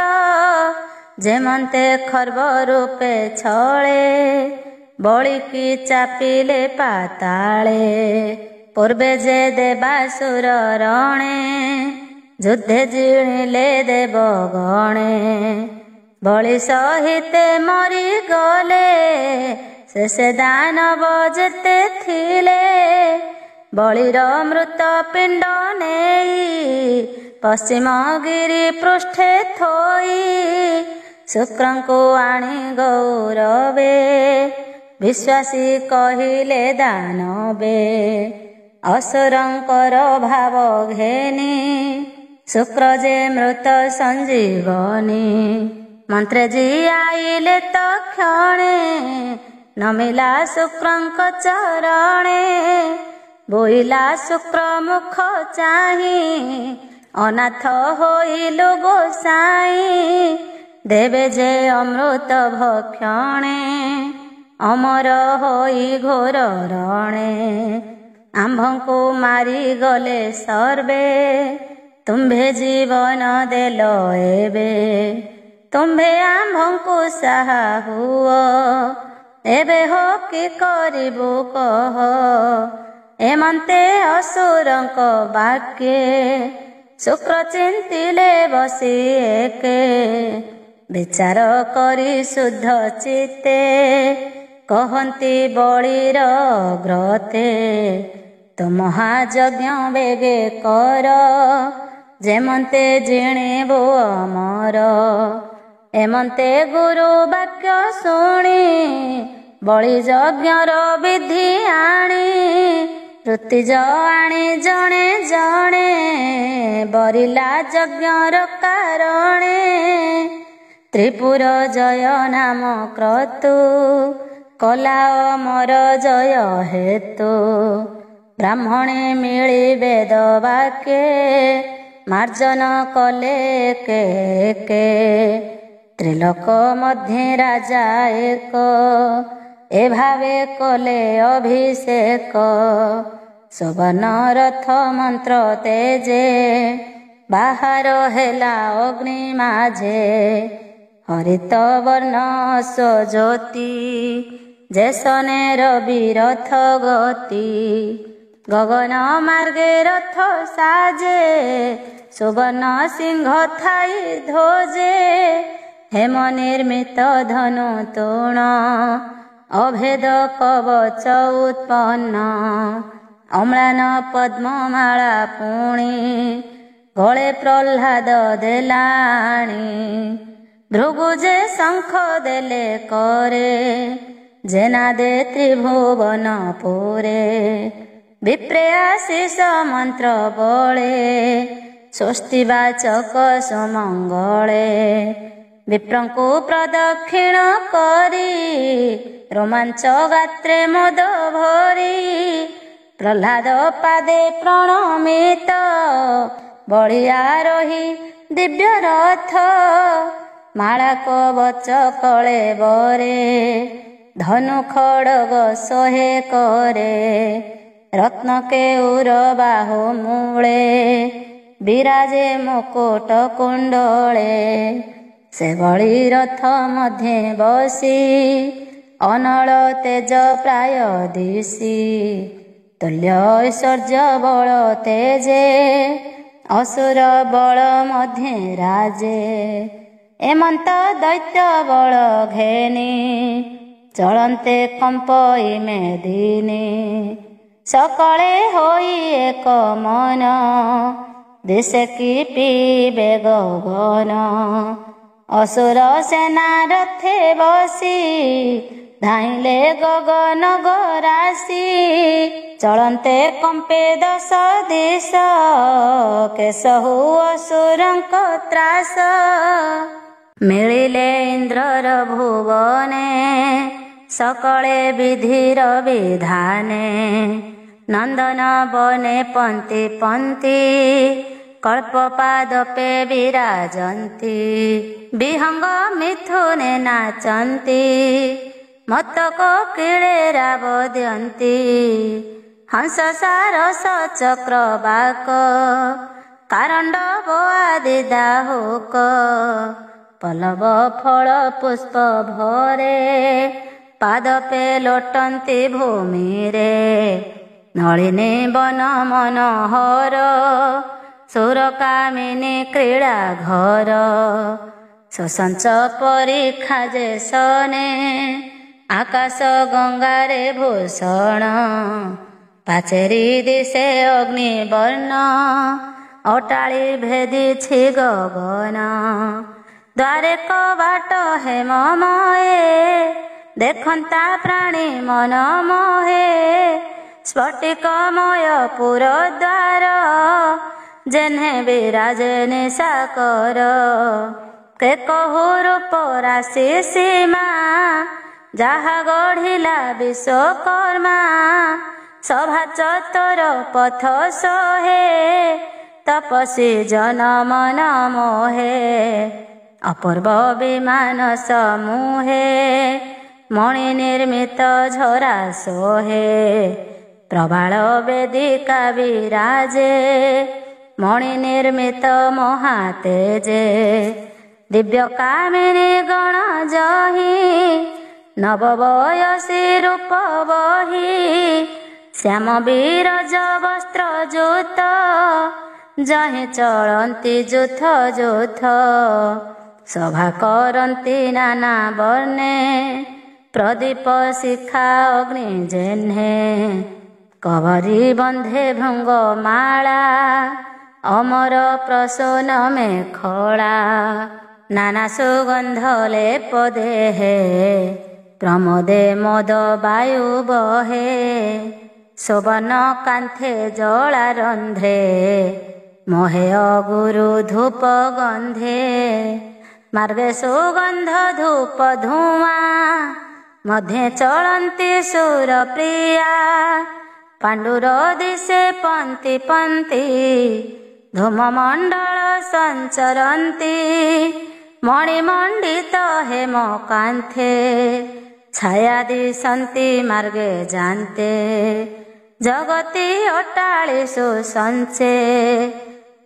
ଯେମନ୍ତେ ଖର୍ବ ରୂପେ ଛଳେ ବଳିକି ଚାପିଲେ ପାତାଳେ ପୂର୍ବେ ଯେ ଦେବାସୁର ରଣେ ଯୁଦ୍ଧେ ଜିଣିଲେ ଦେବଗଣେ ବଳି ସହିତେ ମରିଗଲେ ଶେଷେ ଦାନବ ଯେତେ ଥିଲେ ବଳିର ମୃତ ପିଣ୍ଡ ନେଇ ପଶ୍ଚିମ ଗିରି ପୃଷ୍ଠେ ଥୋଇ ଶୁକ୍ରଙ୍କୁ ଆଣି ଗୌରବେ ବିଶ୍ୱାସୀ କହିଲେ ଦାନବେ असुरंकर भाव घेनी शुक्र जे मृत संजीवनी मंत्रे जी आइले तो क्षणे नमिला शुक्रंक चरणे बोइला शुक्र मुख चाही अनाथ होइलु गोसाई देवे जे अमृत भक्षणे अमर होई घोर रणे आंभंकु मारी गले सर्वे तुम्भे जीवन देल एबे तुम्भे आंभंकु साहा हुओ एबे हो कि करिबु कह एमंते असुरंक वाक्ये शुक्र चिंतिले बसी एके विचार करी शुद्ध चित्ते कहन्ति बलिर ग्रते तो महायज्ञ बेगे कर जेमंते जिणेबो अमर एमंते गुरु वाक्य शुणी बलि यज्ञर विधि आणी ऋतिज आणी जणे जणे बरिला यज्ञर कारणे त्रिपुर जय नाम क्रतु कला अमर जय हेतु ब्राह्मणे मिली वेद वाक्ये मार्जन कले के त्रिलोक मध्य राजा एक ए भावे कले अभिषेक सुवर्ण रथ मंत्र तेजे बाहर हेला अग्नि माझे हरित वर्ण ज्योति जेसने रवि रथ गति गगन मार्गे रथ साजे सुवर्ण सिंह थाई ध्वजे हेम निर्मित धनु तोण अभेद कवच उत्पन्न अम्लान पद्ममाला पुणी गले प्रह्लाद देलाणी भृगुजे शंख देले करे जेनादे त्रिभुवन पुरे विप्रे आशीष मंत्र बळे स्वस्तिवाचक सुमंगळे विप्रंकु प्रदक्षिण करी रोमांच गात्रे मोद भरी प्रह्लाद पादे प्रणमित बलिया रही दिव्य रथ माला कवच कळे बरे धनु खड्ग सोहे करे रत्न केऊर बाहु मूले विराजे मुकुट कुंडले से बलि रथ मध्ये बसी अनल तेज प्राय दिशी तुल्य ऐश्वर्य बल तेजे असुर बल मध्ये राजे एमंत दैत्य बल घेनी चलन्ते कंप इमे दिनी सकळे होई एक मन दिशे कि पीबे गगन असुर सेना रथे बसी धाइले गगन गरासी चलन्ते कंपे दश दिश केशहु असुरंक त्रास मिलिले इंद्रर भुवने सकळे विधिर विधाने नंदन बने पंक्ति पंक्ति कल्पपादपे विराजन्ति विहंग मिथुने नाचन्ति मत्तक किळे रावद्यन्ति हंस सारस चक्र बाक कारण्डव आदि दाहुक पल्लव फल पुष्प भरे पादपे लोटन्ति भूमि रे नलिनी वन मनोहर सुरकामिनी क्रीड़ा घर ससंच परीक्षा जे सने आकाश गंगारे भूषण पाचेरी दिशे अग्नि वर्ण अटाळी भेदिछि गगन द्वारे कबाट हेममये देखन्ता प्राणी मन मोहे ସ୍ଫଟିକମୟ ପୁର ଦ୍ୱାର ଯେହ୍ନେ ବିରାଜେ ନିଶାକର କେ କହୁ ରୂପ ରାଶି ସୀମା ଯାହା ଗଢ଼ିଲା ବିଶ୍ୱକର୍ମା ସଭା ଚତର ପଥ ସୋହେ ତପସ୍ୱୀ ଜନ ମନ ମୋହେ ଅପୂର୍ବ ବିମାନ ସମୂହେ ମଣି ନିର୍ମିତ ଝରା ସୋହେ ପ୍ରବାଳ ବେଦିକା ବିରାଜେ ମଣି ନିର୍ମିତ ମହାତେଜେ ଦିବ୍ୟ କାମିନୀ ଗଣ ଜହି ନବ ବୟସୀ ରୂପ ବହି ଶ୍ୟାମ ବିରଜ ବସ୍ତ୍ର ଯୁତ ଯହିଁ ଚଳନ୍ତି ଯୁଥ ଯୁଥ ସଭା କରନ୍ତି ନାନା ବର୍ଣ୍ଣେ ପ୍ରଦୀପ ଶିଖା ଅଗ୍ନି ଯେହ୍ନେ କବରୀ ବନ୍ଧେ ଭୃଙ୍ଗ ମାଳା ଅମର ପ୍ରସନ୍ନ ମେଖଳା ନାନା ସୁଗନ୍ଧ ଲେପ ଦେହେ ପ୍ରମୋଦେ ମଦ ବାୟୁ ବହେ ଶୋଭନ କାନ୍ଥେ ଜଳା ରନ୍ଧ୍ରେ ମୋହେ ଅଗୁରୁ ଧୂପ ଗନ୍ଧେ ମାର୍ଗେ ସୁଗନ୍ଧ ଧୂପ ଧୂଆଁ ମଧ୍ୟେ ଚଳନ୍ତି ସୁର ପ୍ରିୟା ପାଣ୍ଡୁର ଦିଶେ ପନ୍ତି ପନ୍ତି ଧୂମ ମଣ୍ଡଳ ସଞ୍ଚରନ୍ତି ମଣିମଣ୍ଡିତ ହେମ କାନ୍ଥେ ଛାୟା ଦିଶନ୍ତି ମାର୍ଗେ ଯାନ୍ତେ ଜଗତି ଅଟ୍ଟାଳି ସୁସଞ୍ଚେ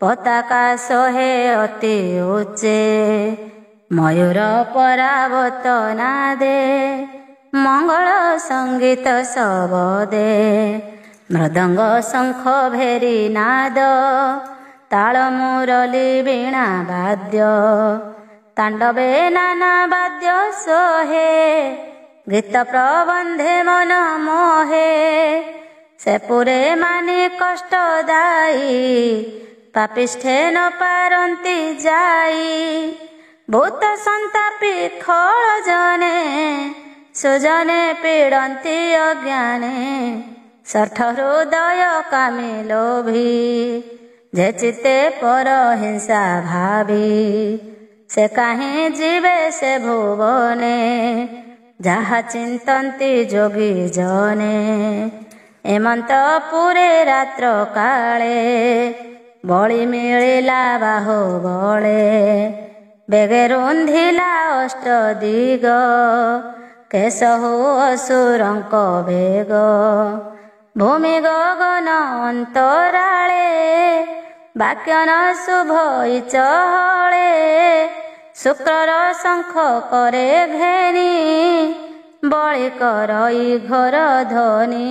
ପତାକା ସୋହେ ଅତି ଉଚ୍ଚେ ମୟୂର ପରାବତ ନାଦେ ମଙ୍ଗଳ ସଙ୍ଗୀତ ଶବଦେ ମୃଦଙ୍ଗ ଶଙ୍ଖ ଭେରୀ ନାଦ ତାଳ ମୁରଲି ବୀଣା ବାଦ୍ୟ ତାଣ୍ଡବେ ନାନା ବାଦ୍ୟ ସୋହେ ଗୀତ ପ୍ରବନ୍ଧେ ମନ ମୋହେ ସେ ପୁରେ ମାନି କଷ୍ଟ ଦାୟୀ ପାପିଷ୍ଠେ ନ ପାରନ୍ତି ଯାଇ ଭୂତ ସନ୍ତାପି ଖଳ ଜନେ ସୁଜନେ ପୀଡ଼ନ୍ତି ଅଜ୍ଞାନେ ଷଠ ହୃଦୟ କାମି ଲୋଭୀ ଯେ ଚିତେ ପର ହିଂସା ଭାବି ସେ କାହିଁ ଯିବେ ସେ ଭୁବନେ ଯାହା ଚିନ୍ତନ୍ତି ଯୋଗୀ ଜନେ ଏମନ୍ତ ପୁରେ ରାତ୍ର କାଳେ ବଳି ମିଳିଲା ବାହୁ ବଳେ ବେଗେ ରୁନ୍ଧିଲା ଅଷ୍ଟ ଦିଗ କେଶହୁ ଅସୁରଙ୍କ ବେଗ ଭୂମି ଗଗନ ଅନ୍ତରାଳେ ବାକ୍ୟ ନ ଶୁଭ ଚହଳେ ଶୁକ୍ରର ଶଙ୍ଖ କରେ ଘେନି ବଳି କରଇ ଘୋର ଧ୍ୱନି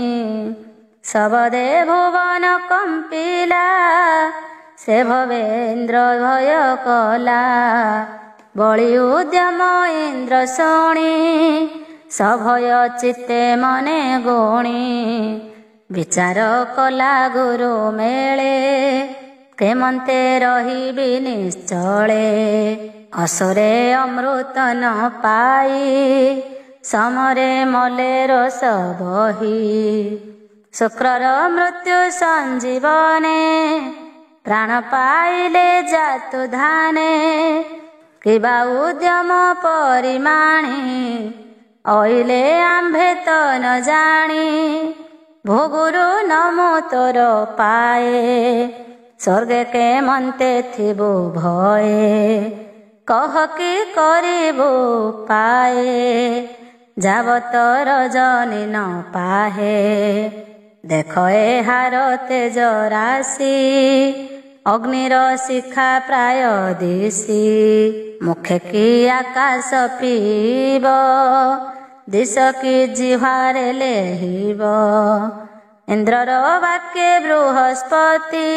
ଶବଦେ ଭୁବନ କମ୍ପିଲା ସେ ଭବେନ୍ଦ୍ର ଭୟ କଲା ବଳି ଉଦ୍ୟମ ଇନ୍ଦ୍ର ଶୁଣି ସଭୟ ଚିତ୍ତେ ମନେ ଗୁଣି ବିଚାର କଲା ଗୁରୁ ମେଳେ କେମନ୍ତେ ରହିବି ନିଶ୍ଚଳେ ଅସୁରେ ଅମୃତ ନ ପାଇ ସମରେ ମଲେ ରୋଷ ବହି ଶୁକ୍ରର ମୃତ୍ୟୁ ସଞ୍ଜୀବନେ ପ୍ରାଣ ପାଇଲେ ଜାତୁ ଧାନେ କିବା ଉଦ୍ୟମ ପରିମାଣି ଅଇଲେ ଆମ୍ଭେ ତ ନ ଜାଣି ଭୋଗୁରୁ ନମୋ ତୋର ପାଏ ସ୍ୱର୍ଗେ କେମନ୍ତେ ଥିବୁ ଭଏ କହ କି କରିବୁ ପାଏ ଯାବତର ଜନି ନ ପାହେ ଦେଖ ଏହାର ତେଜ ରାଶି ଅଗ୍ନିର ଶିଖା ପ୍ରାୟ ଦିଶି ମୁଖେ କି ଆକାଶ ପିଇବ ଦିଶ କି ଜିହ୍ୱାରେ ଲେହିବ ଇନ୍ଦ୍ରର ବାକ୍ୟ ବୃହସ୍ପତି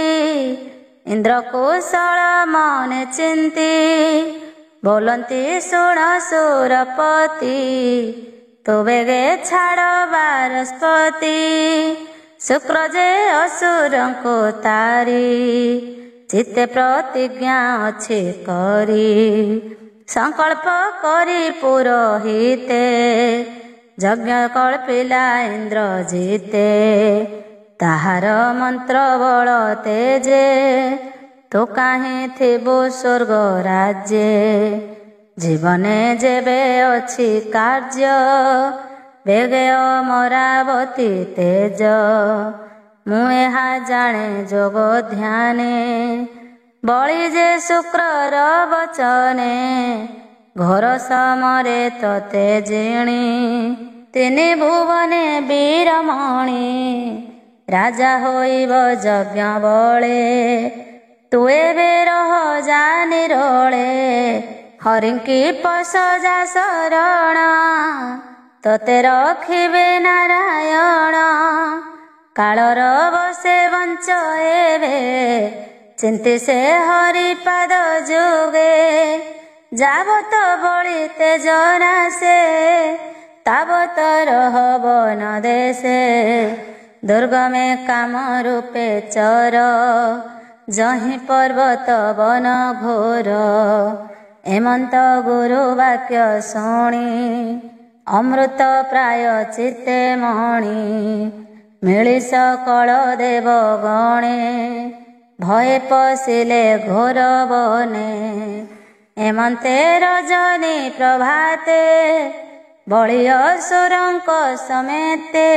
ଇନ୍ଦ୍ର କୁଶଳ ମନେ ଚିନ୍ତି ବୋଲନ୍ତି ଶୁଣ ସୁରପତି ତୁ ବେଗେ ଛାଡ଼ ବାରସ୍ପତି ଶୁକ୍ର ଯେ ଅସୁରଙ୍କୁ ତାରି ଚିତ୍ତେ ପ୍ରତିଜ୍ଞା ଅଛି କରି ସଂକଳ୍ପ କରି ପୁରୋହିତେ ଯଜ୍ଞ କଳ୍ପିଲା ଇନ୍ଦ୍ରଜିତେ, ତାହାର ମନ୍ତ୍ର ବଳ ତେଜେ, ତୁ କାହିଁ ଥିବୁ ସ୍ୱର୍ଗ ରାଜ୍ୟେ। ଜୀବନେ ଯେବେ ଅଛି କାର୍ଯ୍ୟ, ବେଗେ ଅମରାବତୀ ତେଜ। ମୁଁ ଏହା ଜାଣେ ଯୋଗ ଧ୍ୟାନେ, ବଳି ଯେ ଶୁକ୍ରର ବଚନେ। ଘୋର ସମରେ ତତେ ଜିଣି, ତିନି ଭୁବନେ ବୀରମଣି। ରାଜା ହୋଇବ ଯଜ୍ଞ ବଳେ, ତୁ ଏବେ ରହ ଯା ନିରୋଳେ। ହରିଙ୍କି ପଶଯା ଶରଣ, ତତେ ରଖିବେ ନାରାୟଣ। କାଳର ବସେ ବଞ୍ଚ ଏବେ, ଚିନ୍ତି ସେ ହରିପାଦ ଯୁଗେ। ଯାବତ ବଳି ତେଜ ନାଶେ, ତାବତ ରହବ ନ ଦେଶେ। ଦୁର୍ଗମେ କାମ ରୂପେ ଚର, ଯହିଁ ପର୍ବତ ବନ ଘୋର। ଏମନ୍ତ ଗୁରୁ ବାକ୍ୟ ଶୁଣି, ଅମୃତ ପ୍ରାୟ ଚିତ୍ତେ ମଣି। ମିଳି ସକଳ ଦେବ ଗଣେ, ଭୟେ ପଶିଲେ ଘୋର ବନେ। ଏମନ୍ତେ ରଜନୀ ପ୍ରଭାତେ, ବଳି ଅସୁରଙ୍କ ସಮೇତେ।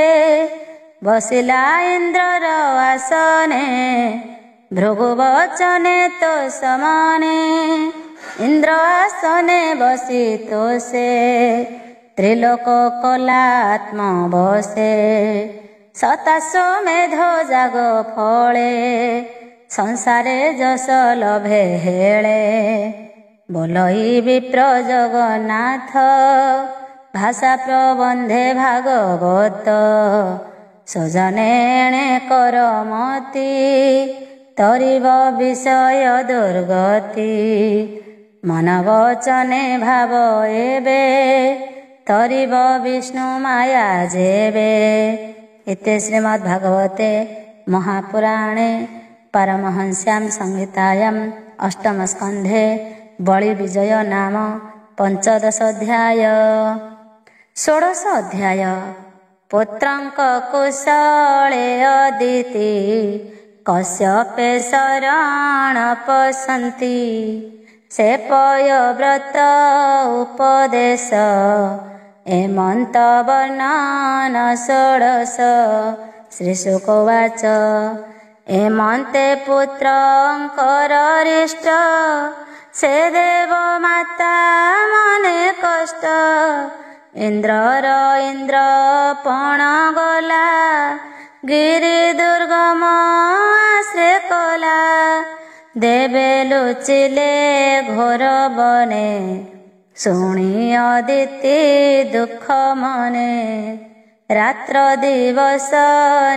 ବସିଲା ଇନ୍ଦ୍ରର ଆସନେ, ଭୃଗୁ ବଚନେ ତୋ ସମନେ। ଇନ୍ଦ୍ର ଆସନେ ବସି ତୋଷେ, ତ୍ରିଲୋକ କଲା ଆତ୍ମ ବସେ। ଶତାଶ୍ୱମେଧ ଯାଗ ଫଳେ, ସଂସାରେ ଯଶ ଲଭେ ହେଳେ। ବୋଲଇ ବିପ୍ର ଜଗନ୍ନାଥ, ଭାଷା ପ୍ରବନ୍ଧେ ଭାଗବତ। ସଜନେ ଏଣେ କର ମତି, ତରିବ ବିଷୟ ଦୁର୍ଗତି। ମନ ବଚନେ ଭାବ ଏବେ, ତରିବ ବିଷ୍ଣୁ ମାୟା ଯେବେ। इति श्रीमद्भागवते महापुराणे पारमहंस्यां संहितायां अष्टमस्कन्धे बलि विजय नाम पंचदश अध्याय। षोडश अध्याय। पुत्रंक कुशले अदिति, कश्यपे शरण पसन्ति। से पयव्रत उपदेश, एमन्त वर्णन षोडश। श्रीशुकोवाच एमन्ते पुत्रंकर रिष्ट, से देव माता मने कष्ट। इंद्रर इंद्रपण गला, गिरि दुर्गम आश्रय कला। देवे लुचिले घोर बने, शुणी अदिति दुख मने। रात्र दिवस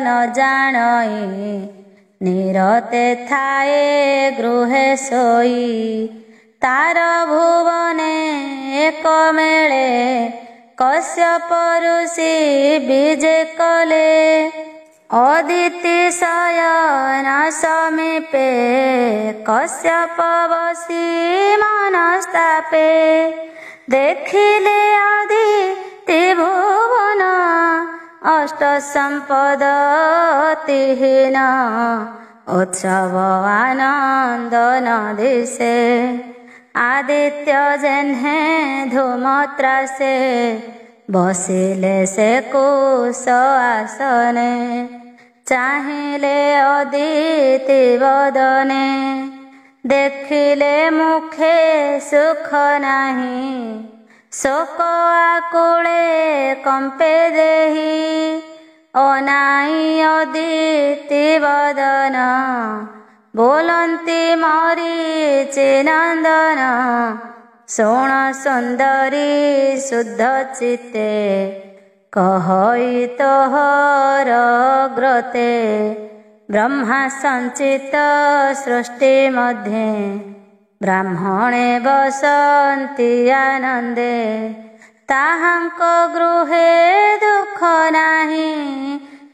न जानई, निरते थाए गृहे सोई। तार भुवने एक मेले, कश्यप ऋषि विजे कले। अदिति शयन समीपे, कश्यप बसी मनस्तापे। देखिले अदिति भुवन, अष्ट संपद तिहीन। उत्सव आनंद न दिशे, आदित्य जेन्हे धूमत्रासे। बसिले से कुश आसने, चाहिले अदिति वदने। देखिले मुखे सुख नाही, शोक आकुले कंपे देहि। अनाई अदिति वदन, बोलन्ति मरीचि नंदन। शोण सुंदरी शुद्ध चित्ते, कहई तोहर ग्रते। ब्रह्मा संचित सृष्टि मध्ये, ब्राह्मणे बसन्ति आनंदे। ताहांक गृहे दुख नाही,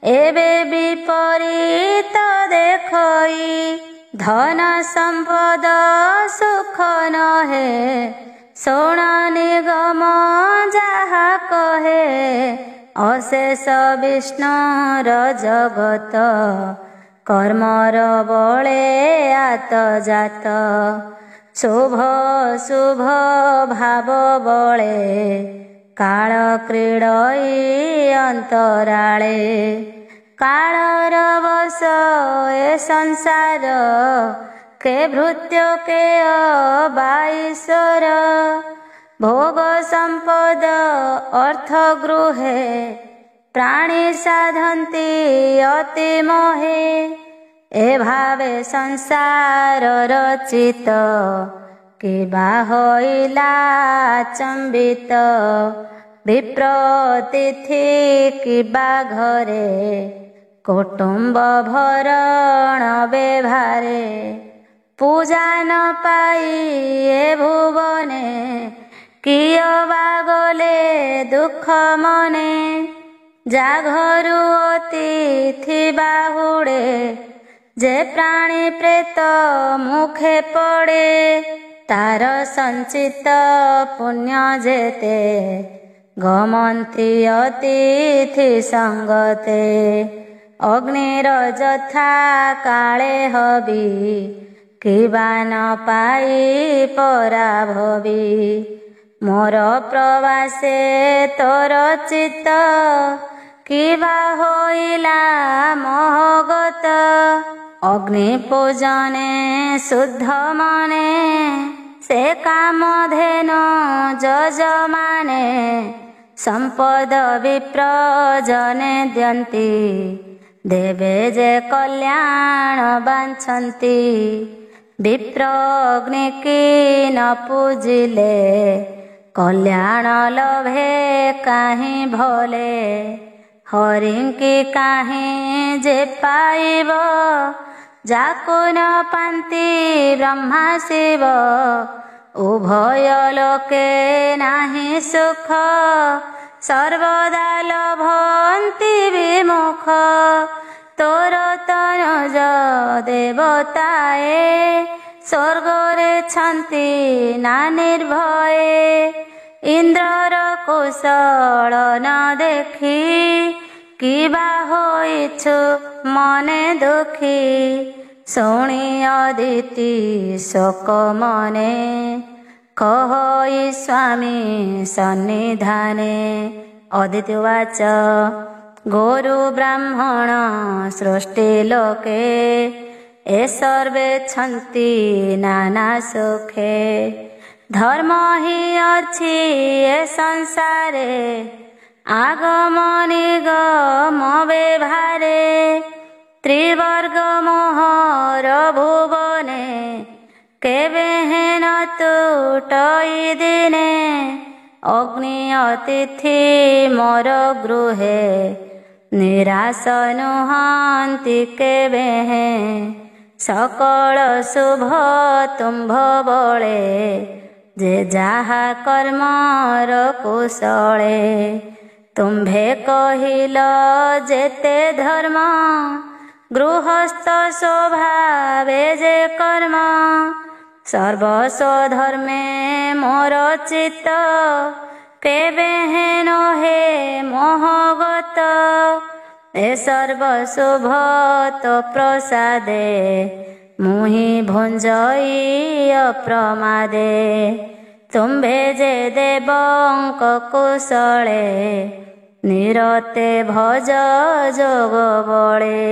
एबे विपरीत देखई। धन संपद सुख नहे, शोण निगम जाहा कहे। ରହେ ଅଶେଷ ବିଷ୍ଣୁର ଜଗତ। କର୍ମର ବଳେ ଆତଜାତ ଶୁଭ ଶୁଭ ଭାବ ବଳେ କାଳ କ୍ରୀଡ଼ଇ ଅନ୍ତରାଳେ। କାଳର ବଶ ଏ ସଂସାର କେ ଭୃତ୍ୟ କେ ଅବାଈଶ୍ୱର। ଭୋଗ ସମ୍ପଦ ଅର୍ଥ ଗୃହେ ପ୍ରାଣୀ ସାଧନ୍ତି ଅତି ମୋହେ। ଏ ଭାବେ ସଂସାର ରଚିତ କିବା ହୋଇଲା ଚମ୍ବିତ। ବିପ୍ର ତିଥି କିବା ଘରେ କୁଟୁମ୍ବ ଭରଣ ବେଭାରେ। ପୂଜା ନ ପାଇ ଏ ଭୁବନେ କିଏ ବା ଗଲେ ଦୁଃଖ ମନେ। ଯା ଘରୁ ଅତିଥି ବାହୁଡ଼େ ଯେ ପ୍ରାଣୀ ପ୍ରେତ ମୁଖେ ପଡ଼େ। ତାର ସଞ୍ଚିତ ପୁଣ୍ୟ ଯେତେ ଗମନ୍ତି ଅତିଥି ସଙ୍ଗତେ। ଅଗ୍ନିର ଯଥା କାଳେ ହବି କିବା ନ ପାଇ ପରାଭବି। ମୋର ପ୍ରବାସେ ତୋର ଚିତ୍ତ କିବା ହୋଇଲା ମୋହଗତ। ଅଗ୍ନି ପୂଜନେ ଶୁଦ୍ଧ ମନେ ସେ କାମଧେନୁ ଯଜମାନେ। ସମ୍ପଦ ବିପ୍ର ଜନେ ଦିଅନ୍ତି ଦେବେ ଯେ କଲ୍ୟାଣ ବାଞ୍ଛନ୍ତି। ବିପ୍ର ଅଗ୍ନି କି ନ ପୂଜିଲେ କଲ୍ୟାଣ ଲଭେ କାହିଁ ଭଲେ। ହରିଙ୍କି କାହିଁ ଯେ ପାଇବ ଯାକୁ ନ ପାନ୍ତି ବ୍ରହ୍ମା ଶିବ। ଉଭୟ ଲୋକେ ନାହିଁ ସୁଖ ସର୍ବଦା ଲଭନ୍ତି ବିମୁଖ। ତୋର ତନୁଜ ଦେବତାଏ ସ୍ୱର୍ଗରେ ଛନ୍ତି ନା ନିର୍ଭଏ। ଇନ୍ଦ୍ରର କୁଶଳ ନ ଦେଖି କିବା ହୋଇଛୁ ମନେ ଦୁଃଖୀ। ଶୁଣି ଅଦିତି ଶୋକ ମନେ କହଇ ସ୍ୱାମୀ ସନ୍ନିଧାନେ। ଅଦିତି ଉବାଚ ଗୋରୁ ବ୍ରାହ୍ମଣ ସୃଷ୍ଟି ଲୋକେ ଏ ସର୍ବେ ଛନ୍ତି ନାନା ସୁଖେ। ଧର୍ମ ହିଁ ଅଛି ଏ ସଂସାରେ ଆଗମ ନିଗମ ବେଭାରେ। ତ୍ରିବର୍ଗ ମୋହର ଭୁବନେ କେବେ ହେନ ତୁଟଇ ଦିନେ। ଅଗ୍ନି ଅତିଥି ମୋର ଗୃହେ ନିରାଶ ନୁହନ୍ତି କେବେ। ସକଳ ଶୁଭ ତୁମ୍ଭ ବଳେ ଯେ ଯାହା କର୍ମର କୁଶଳେ। ତୁମ୍ଭେ କହିଲ ଯେତେ ଧର୍ମ ଗୃହସ୍ଥ ସ୍ୱଭାବେ ଯେ କର୍ମ। ସର୍ବସ୍ୱଧର୍ମେ ମୋର ଚିତ୍ତ କେବେ ହେନ ହେ ମୋହଗତ। ଏ ସର୍ବଶୁଭ ତ ପ୍ରସାଦେ ମୁହିଁ ଭୁଞ୍ଜଇ ଅପ୍ରମାଦେ। ତୁମ୍ଭେ ଯେ ଦେବଙ୍କ କୁଶଳେ ନିରତେ ଭଜ ଯୋଗ ବଳେ।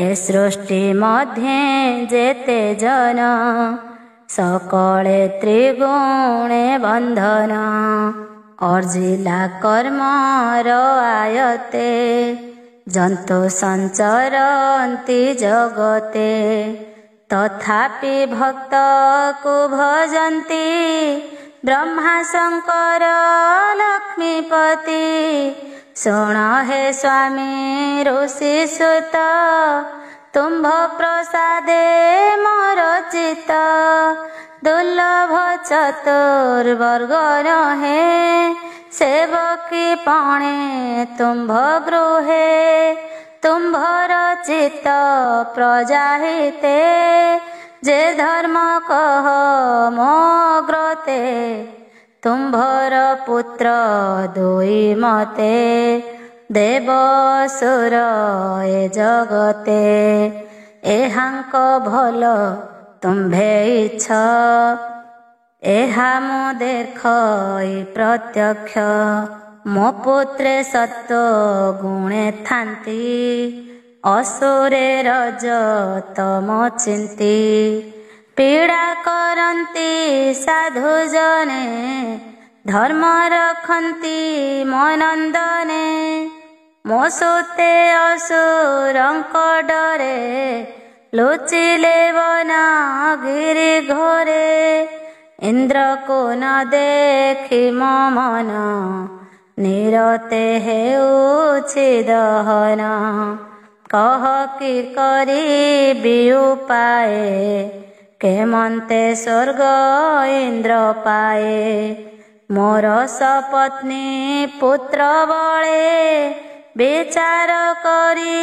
ଏ ସୃଷ୍ଟି ମଧ୍ୟେ ଯେତେ ଜନ ସକଳେ ତ୍ରିଗୁଣେ ବନ୍ଧନ। ଅର୍ଜିଲା କର୍ମର ଆୟତେ ଜନ୍ତୁ ସଞ୍ଚରନ୍ତି ଜଗତେ। ତଥାପି ଭକ୍ତକୁ ଭଜନ୍ତି ବ୍ରହ୍ମା ଶଙ୍କର ଲକ୍ଷ୍ମୀପତି। ଶୁଣ ହେ ସ୍ୱାମୀ ଋଷି ସୁତ ତୁମ୍ଭ ପ୍ରସାଦେ ମୋର ଚିତ୍ତ। ଦୁର୍ଲଭ ଚତୁର୍ବର୍ଗ ରହେ ସେବକୀ ପଣେ ତୁମ୍ଭ ଗୃହେ। ତୁମ୍ଭର ଚିତ୍ତ ପ୍ରଜା ହିତେ ଯେ ଧର୍ମ କହ ମୋ ଗ୍ରତେ। ତୁମ୍ଭର ପୁତ୍ର ଦୁଇ ମତେ ଦେବ ସୁର ଏ ଜଗତେ। ଏହାଙ୍କ ଭଲ ତୁମ୍ଭେ ଇଚ୍ଛ ଏହା ମୁଁ ଦେଖଇ ପ୍ରତ୍ୟକ୍ଷ। ମୋ ପୁତ୍ରେ ସତ୍ୱ ଗୁଣେ ଥାନ୍ତି ଅସୁରେ ରଜ ତମ ଚିନ୍ତି। ପୀଡ଼ା କରନ୍ତି ସାଧୁ ଜନେ ଧର୍ମ ରଖନ୍ତି ମନନ୍ଦନେ। ମୋ ସୁତେ ଅସୁରଙ୍କ ଡରେ ଲୁଚିଲେ ବନଗିରି ଘୋରେ। ଇନ୍ଦ୍ରକୁ ନ ଦେଖି ମୋ ମନ ନିରତେ ହେଉଛି ଦହନ। କହ କି କରିବି ଉପାଏ କେମନ୍ତେ ସ୍ୱର୍ଗ ଇନ୍ଦ୍ର ପାଏ। ମୋର ସପତ୍ନୀ ପୁତ୍ର ବଳେ ବିଚାର କରି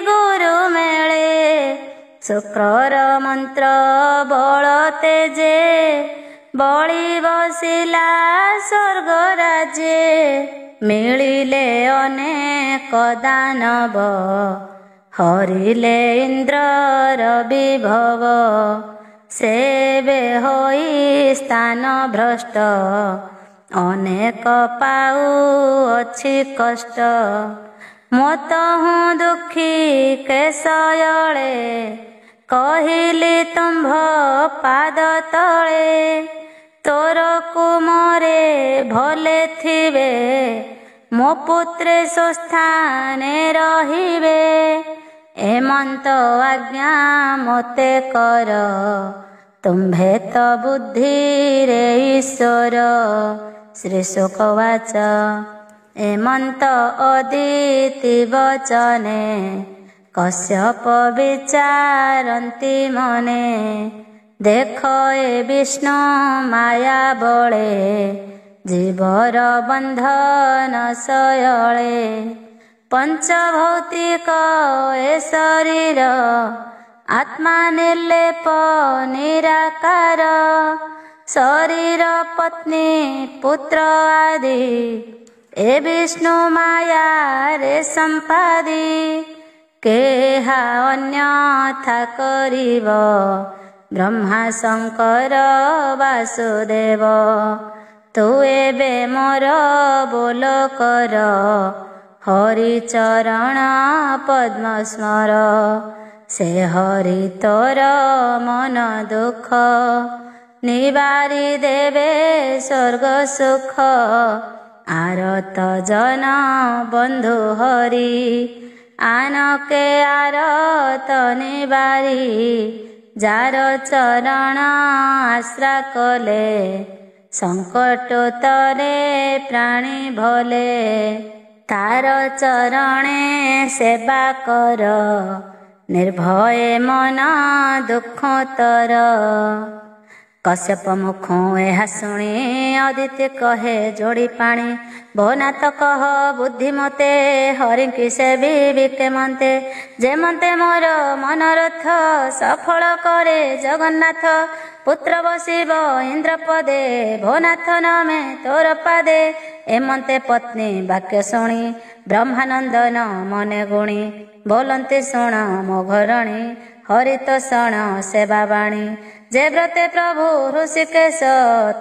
ଗୁରୁ ମେଳେ। ଶୁକ୍ରର ମନ୍ତ୍ର ବଳ ତେଜେ ବଳି ବସିଲା ସ୍ୱର୍ଗ ରାଜେ। ମିଳିଲେ ଅନେକ ଦାନବ ହରିଲେ ଇନ୍ଦ୍ରର ବିଭବ। ସେବେ ହୋଇ ସ୍ଥାନ ଭ୍ରଷ୍ଟ ଅନେକ ପାଉଅଛି କଷ୍ଟ। ମୋତହୁଁ ଦୁଃଖୀ କେଶୟଳେ କହିଲି ତୁମ୍ଭ ପାଦ ତଳେ। ତୋର କୁମରେ ଭଲେ ଥିବେ ମୋ ପୁତ୍ରେ ସ୍ୱସ୍ଥାନେ ରହିବେ। ଏମନ୍ତ ଆଜ୍ଞା ମୋତେ କର ତୁମ୍ଭେ ତ ବୁଦ୍ଧିରେ ଈଶ୍ୱର। ଶ୍ରୀ ଶୁକବାଚ ଏମନ୍ତ ଅଦିତି ବଚନେ କଶ୍ୟପ ବିଚାରନ୍ତି ମନେ। ଦେଖ ଏ ବିଷ୍ଣୁ ମାୟା ବଳେ ଜୀବର ବନ୍ଧନ ଶୟଳେ। ପଞ୍ଚଭୌତିକ ଏ ଶରୀର ଆତ୍ମା ନିର୍ଲେପ ନିରାକାର। ଶରୀର ପତ୍ନୀ ପୁତ୍ର ଆଦି ଏ ବିଷ୍ଣୁ ମାୟାରେ ସମ୍ପାଦି। କେହା ଅନ୍ୟଥା କରିବ ବ୍ରହ୍ମା ଶଙ୍କର ବାସୁଦେବ। ତୁ ଏବେ ମୋର ବୋଲ କର ହରିଚରଣ ପଦ୍ମ ସ୍ମର। ସେ ହରି ତୋର ମନ ଦୁଃଖ ନିବାରି ଦେବେ ସ୍ୱର୍ଗ ସୁଖ। ଆରତ ଜନ ବନ୍ଧୁ ହରି ଆନକେ ଆରତ ନିବାରି। ଯାର ଚରଣ ଆଶ୍ରା କଲେ ସଙ୍କଟ ତରେ ପ୍ରାଣୀ ଭଲେ। ତାର ଚରଣେ ସେବା କର ନିର୍ଭୟ ମନ ଦୁଃଖ ତର। କଶ୍ୟପ ମୁଖ ଏହା ଶୁଣି ଅଦିତି କହେ ଯୋଡ଼ି ପାଣି। ଭୋନାଥ କହ ବୁଦ୍ଧି ମତେ ହରିଙ୍କି ସେବିବି କେମନ୍ତେ। ଯେମନ୍ତେ ମୋର ମନରଥ ସଫଳ କରେ ଜଗନ୍ନାଥ। ପୁତ୍ର ବସିବ ଇନ୍ଦ୍ର ପଦେ ଭୋନାଥ ନମେ ତୋର ପାଦେ। ଏମନ୍ତେ ପତ୍ନୀ ବାକ୍ୟ ଶୁଣି ବ୍ରହ୍ମାନନ୍ଦନ ମନେ ଗୁଣି। ବୋଲନ୍ତି ଶୁଣ ମୋ ଘରଣୀ ହରିତୋଷଣ ସେବା ବାଣୀ। ଯେ ବ୍ରତେ ପ୍ରଭୁ ଋଷିକେଶ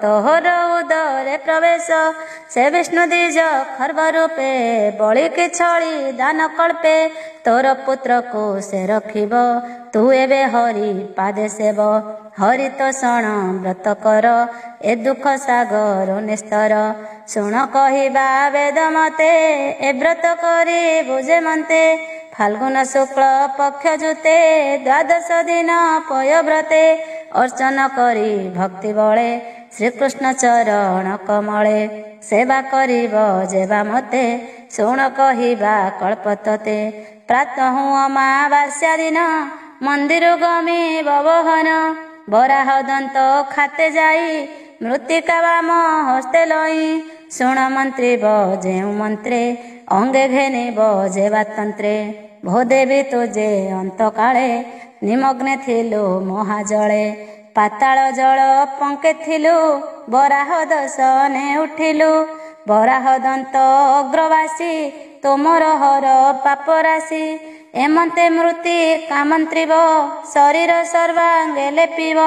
ତୋହର ଉଦରେ ପ୍ରବେଶ। ସେ ବିଷ୍ଣୁ ଦ୍ୱିଜ ଖର୍ବ ରୂପେ ବଳିକି ଛଳି ଦାନ କଳ୍ପେ। ତୋର ପୁତ୍ରକୁ ସେ ରଖିବ ତୁ ଏବେ ହରି ପାଦେ ସେବ। ହରିତୋଷଣ ବ୍ରତ କର ଏ ଦୁଃଖ ସାଗର ନିସ୍ତର। ଶୁଣ କହିବା ବେଦ ମତେ ଏ ବ୍ରତ କରି ବୁଝେ ମନ୍ତେ। ଫାଲ୍ଗୁନ ଶୁକ୍ଳ ପକ୍ଷ ଜୁତେ ଦ୍ୱାଦଶ ଦିନ ପୟବ୍ରତେ। ଅର୍ଚ୍ଚନ କରି ଭକ୍ତି ବଳେ ଶ୍ରୀକୃଷ୍ଣ ଚରଣ କମଳେ। ସେବା କରିବ ଯେବା ମତେ ଶୁଣ କହିବା କଳ୍ପତତେ। ପ୍ରାତଃ ଅମାବାସ୍ୟା ଦିନ ମନ୍ଦିର ଗମି ବବହନ। ବରାହ ଦନ୍ତ ଖାତେ ଯାଇ ମୃତ୍ତିକା ବାମ ହସ୍ତେ ଲଇ। ଶୁଣ ମନ୍ତ୍ରୀବ ଯେଉଁ ମନ୍ତ୍ରେ ଅଙ୍ଗେ ଘେନିବ ଯେବା ତନ୍ତ୍ରେ। ଭୋ ଦେବୀ ତୁଜେ ଅନ୍ତକାଳେ ନିମଗ୍ନେ ଥିଲୁ ମହାଜଳେ। ପାତାଳ ଜଳ ପଙ୍କେଥିଲୁ, ବରାହ ଦଶନେ ଉଠିଲୁ। ବରାହ ଦନ୍ତ ଅଗ୍ରବାସୀ, ତୋମର ହର ପାପରାଶି। ଏମନ୍ତେ ମୃତ୍ତି କାମନ୍ତ୍ରିବ, ଶରୀର ସର୍ବାଙ୍ଗେ ଲେପିବ।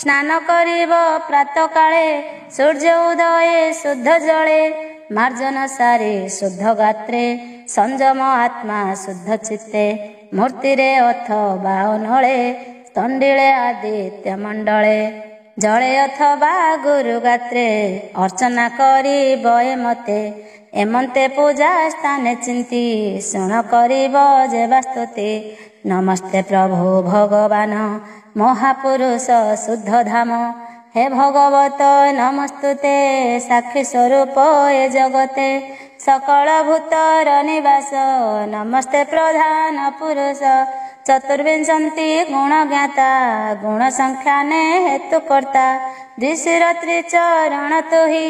ସ୍ନାନ କରିବ ପ୍ରାତଃକାଳେ, ସୂର୍ଯ୍ୟ ଉଦୟେ ଶୁଦ୍ଧ ଜଳେ। ମାର୍ଜନ ସାରି ଶୁଦ୍ଧ ଗାତ୍ରେ, ସଂଯମ ଆତ୍ମା ଶୁଦ୍ଧ ଚିତ୍ତେ। ମୂର୍ତ୍ତିରେ ଅଥବା ଅନଳେ, ସ୍ତଣ୍ଡିଳେ ଆଦିତ୍ୟ ମଣ୍ଡଳେ। ଜଳେ ଅଥବା ଗୁରୁ ଗାତ୍ରେ, ଅର୍ଚ୍ଚନା କରିବ ଏମତେ। ଏମନ୍ତେ ପୂଜା ସ୍ଥାନେ ଚିନ୍ତି, ଶୁଣ କରିବ ଯେବା ସ୍ତୁତି। ନମସ୍ତେ ପ୍ରଭୁ ଭଗବାନ, ମହାପୁରୁଷ ଶୁଦ୍ଧ ଧାମ। ହେ ଭଗବତ ନମସ୍ତୁତେ, ସାକ୍ଷୀ ସ୍ୱରୂପ ଏ ଜଗତେ। ସକଳ ଭୂତର ନିବାସ, ନମସ୍ତେ ପ୍ରଧାନ ପୁରୁଷ। ଚତୁର୍ବିଂଶନ୍ତି ଗୁଣ ଜ୍ଞାତା, ଗୁଣ ସଂଖ୍ୟାନେ ହେତୁ କର୍ତ୍ତା। ঋଷିର ତ୍ରିଚରଣ ତୁହି,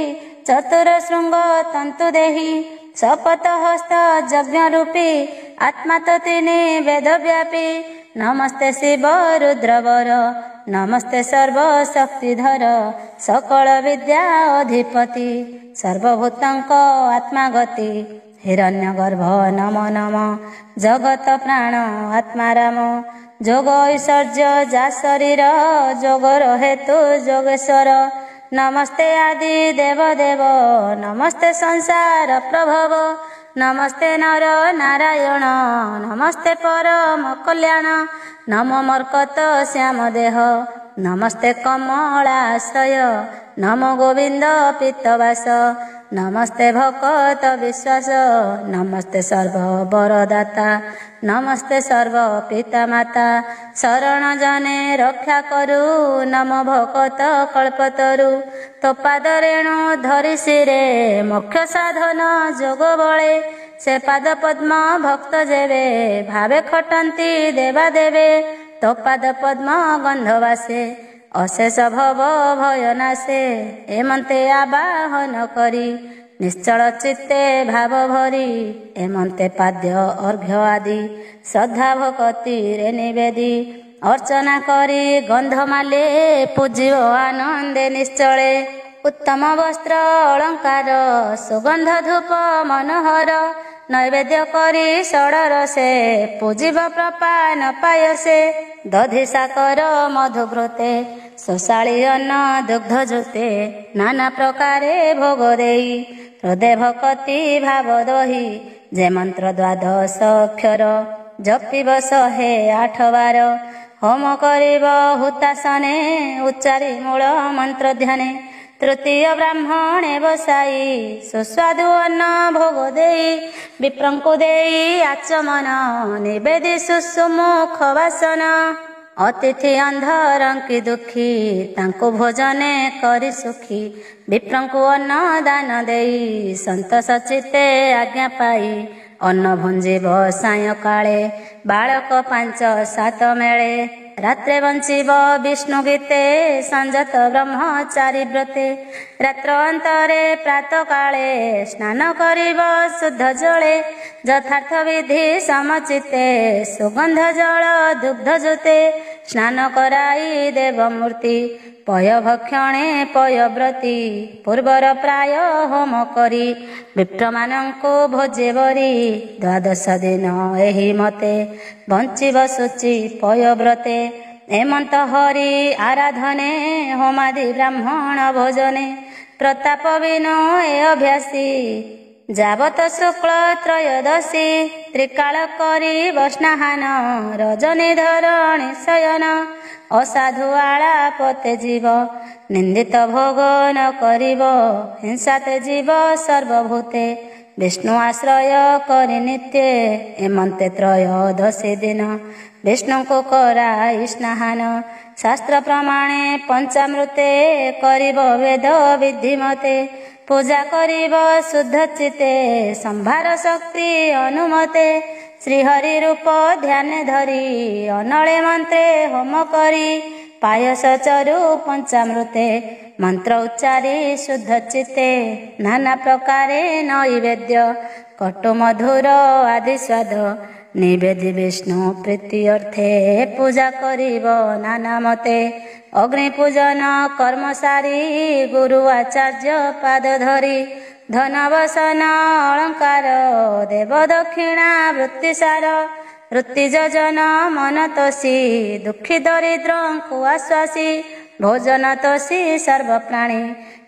ଚତୁର ଶୃଙ୍ଗ ତନ୍ତୁ ଦେହି। ଶପଥ ହସ୍ତ ଯଜ୍ଞ ରୂପୀ, ଆତ୍ମା ତ ତିନି ବେଦ ବ୍ୟାପୀ। ନମସ୍ତେ ଶିବ ରୁଦ୍ରବର, ନମସ୍ତେ ସର୍ବ ଶକ୍ତିଧର। ସକଳ ବିଦ୍ୟା ଅଧିପତି, ସର୍ବଭୂତଙ୍କ ଆତ୍ମାଗତି। ହିରଣ୍ୟ ଗର୍ଭ ନମ ନମ, ଜଗତ ପ୍ରାଣ ଆତ୍ମାରାମ। ଯୋଗ ଐଶ୍ୱର୍ଯ୍ୟ ଯା ଶରୀର, ଯୋଗର ହେତୁ ଯୋଗେଶ୍ୱର। ନମସ୍ତେ ଆଦି ଦେବ ଦେବ, ନମସ୍ତେ ସଂସାର ପ୍ରଭବ। ନମସ୍ତେ ନର ନାରାୟଣ, ନମସ୍ତେ ପରମ କଲ୍ୟାଣ। ନମ ମର୍କତ ଶ୍ୟାମ ଦେହ, ନମସ୍ତେ କମଳାଶୟ। ନମ ଗୋବିନ୍ଦ ପୀତବାସ, ନମସ୍ତେ ଭକତ ବିଶ୍ୱାସ। ନମସ୍ତେ ସର୍ବ ବରଦାତା, ନମସ୍ତେ ସର୍ବ ପିତାମାତା। ଶରଣ ଜନେ ରକ୍ଷା କରୁ, ନମ ଭକତ କଳ୍ପତରୁ। ତୋ ପାଦ ରେଣୁ ଧରି ଶିରେ, ମୋକ୍ଷ ସାଧନ ଯୋଗ ବଳେ। ସେ ପାଦ ପଦ୍ମ ଭକ୍ତ ଯେବେ, ଭାବେ ଖଟନ୍ତି ଦେବା ଦେବେ। ତୋ ପାଦ ପଦ୍ମ ଗନ୍ଧ ବାସେ, ଅଶେଷ ଭବ ଭୟ ନାଶେ। ଏମନ୍ତେ ଆବାହନ କରି, ନିଶ୍ଚଳ ଚିତ୍ତେ ଭାବ ଭରି। ଏମନ୍ତେ ପାଦ୍ୟ ଅର୍ଘ୍ୟ ଆଦି, ଶ୍ରଦ୍ଧା ଭକତିରେ ନିବେଦି। ଅର୍ଚ୍ଚନା କରି ଗନ୍ଧମାଲେ, ପୂଜିବ ଆନନ୍ଦେ ନିଶ୍ଚଳେ। ଉତ୍ତମ ବସ୍ତ୍ର ଅଳଙ୍କାର, ସୁଗନ୍ଧ ଧୂପ ମନୋହର। ନୈବେଦ୍ୟ କରି ଷଡ଼ରସେ, ପୂଜିବ ପ୍ରପାନ ପାୟସେ। ଦଧି ସାକର ମଧୁଘୃତେ, ସୁଶାଳୀ ଅନ୍ନ ଦୁଗ୍ଧ ଜୁତେ। ନାନା ପ୍ରକାରେ ଭୋଗ ଦେଇ, ହୃଦେ ଭକତି ଭାବ ଦହି। ଯେ ମନ୍ତ୍ର ଦ୍ୱାଦଶ ଅକ୍ଷର, ଜପିବ 108 ବାର। ହୋମ କରିବ ହୁତାସନେ, ଉଚ୍ଚାରି ମୂଳ ମନ୍ତ୍ର ଧ୍ୟାନେ। ତୃତୀୟ ବ୍ରାହ୍ମଣେ ବସାଇ, ସୁସ୍ୱାଦୁ ଅନ୍ନ ଭୋଗ ଦେଇ। ବିପ୍ରଙ୍କୁ ଦେଇ ଆଚମନ, ନିବେଦି ସୁସୁମୁଖ ବାସନ। ଅତିଥି ଅନ୍ଧରଙ୍କି ଦୁଃଖୀ, ତାଙ୍କୁ ଭୋଜନେ କରି ସୁଖୀ। ବିପ୍ରଙ୍କୁ ଅନ୍ନ ଦାନ ଦେଇ, ସନ୍ତୋଷ ଚିତ୍ତେ ଆଜ୍ଞା ପାଇ। ଅନ୍ନ ଭୁଞ୍ଜିବ ସାୟଂକାଳେ, ବାଳକ 5-7 ମେଳେ। ରାତ୍ରେ ବଞ୍ଚିବ ବିଷ୍ଣୁ ଗୀତେ, ସଂଯତ ବ୍ରହ୍ମଚାରୀ ବ୍ରତେ। ରାତ୍ର ଅନ୍ତରେ ପ୍ରାତଃ କାଳେ, ସ୍ନାନ କରିବ ଶୁଦ୍ଧ ଜଳେ। ଯଥାର୍ଥ ବିଧି ସମଚିତେ, ସୁଗନ୍ଧ ଜଳ ଦୁଗ୍ଧ ଜୁତେ। ସ୍ନାନ କରାଇ ଦେବ ମୂର୍ତ୍ତି, ପୟ ଭକ୍ଷଣେ ପୟବ୍ରତୀ। ପୂର୍ବର ପ୍ରାୟ ହୋମ କରି, ବିପ୍ରମାନଙ୍କୁ ଭୋଜେ ବରି। ଦ୍ୱାଦଶ ଦିନ ଏହି ମତେ, ବଞ୍ଚିବ ଶୁଚି ପୟବ୍ରତେ। ଏମନ୍ତ ହରି ଆରାଧନେ, ହୋମାଦି ବ୍ରାହ୍ମଣ ଭୋଜନେ। ପ୍ରତାପ ବିନୁ ଏ ଅଭ୍ୟାସୀ, ଯାବତ ଶୁକ୍ଳ ତ୍ରୟୋଦଶୀ। ତ୍ରିକାଳ କରି ବସ୍ନାହାନ, ରଜନୀ ଧରଣୀ ଶୟନ। ଅସାଧୁ ଆଳାପତେ ଯିବ, ନିନ୍ଦିତ ଭୋଗ ନ କରିବ। ହିଂସାତେ ଯିବ ସର୍ବଭୂତେ, ବିଷ୍ଣୁ ଆଶ୍ରୟ କରି ନିତ୍ୟେ। ଏମନ୍ତେ ତ୍ରୟୋଦଶୀ ଦିନ, ବିଷ୍ଣୁଙ୍କୁ କରାଇ ସ୍ନାହାନ। ଶାସ୍ତ୍ର ପ୍ରମାଣେ ପଞ୍ଚାମୃତେ, କରିବ ବେଦ ବିଧି ମତେ। ପୂଜା କରିବ ଶୁଦ୍ଧ ଚିତ୍ତେ, ସମ୍ଭାର ଶକ୍ତି ଅନୁମତେ। ଶ୍ରୀହରି ରୂପ ଧ୍ୟାନେ ଧରି, ଅନଳେ ମନ୍ତ୍ରେ ହୋମ କରି। ପାୟସ ଚରୁ ପଞ୍ଚାମୃତେ, ମନ୍ତ୍ର ଉଚ୍ଚାରି ଶୁଦ୍ଧ ଚିତ୍ତେ। ନାନା ପ୍ରକାରେ ନୈବେଦ୍ୟ, କଟୁ ମଧୁର ଆଦି ସ୍ୱାଦ। ନିବେଦି ବିଷ୍ଣୁ ପ୍ରୀତି ଅର୍ଥେ, ପୂଜା କରିବ ନାନା ମତେ। अग्नि पूजन कर्म सारी गुरु आचार्य पाद धरी धनवसन अलंकार देव दक्षिणा वृत्तिसार वृत्ति योजन मन तोषी दुखी दरिद्र को आश्वासी भोजन तोषी सर्वप्राणी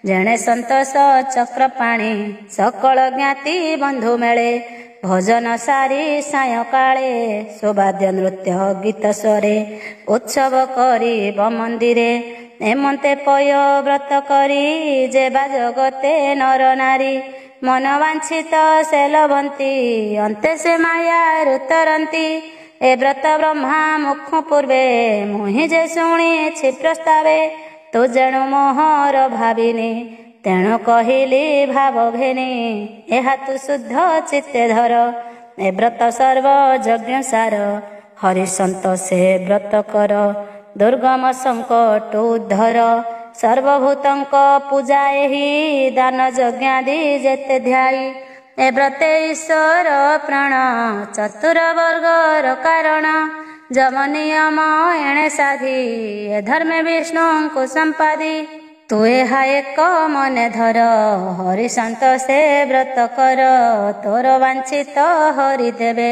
जेणे संतोष चक्र पाणी सकल ज्ञाति बंधु मेले भजन सारी साय काले सौभाद्य नृत्य गीत स्वरे उत्सव करी मंदिरे एमते पय व्रत करी जेबा जगते नर नारी मन वांछित से लभंती अंते से माया रुतरंती ए व्रत ब्रह्मा मुख पूर्वे मुहि जे शुणी प्रस्तावे तु जेणु मोहर भाविनी तेणु कहली भाव घेनी एहा तु शुद्ध चित्ते धर ए व्रत सर्व यज्ञ सार हरि संतोषे व्रत कर दुर्गम संकट उद्धर सर्वभूतंक पूजा एहि दान यज्ञादि जेते ध्यायी ए व्रते ईश्वर प्राण चतुर वर्गर कारण जम नियम एणे साधी ए धर्मे विष्णु को संपादी तु एहा एक मने धर हरि संतोषे व्रत कर तोर वांछित हरि देवे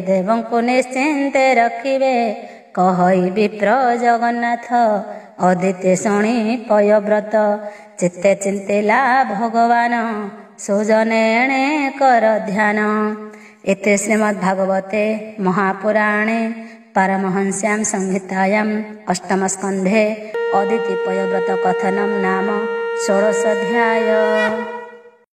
देवं को निश्चिंते रखिबे कहई विप्र जगन्नाथ अदिते शुणी पयव्रत चित्ते चिंतिला भगवान सुजने कर ध्यान। इति श्रीमद्भागवते महापुराणे पारमहंस्यां संहितायां अष्टमस्कन्धे अदिति पयव्रत कथनं नाम 16 अध्याय।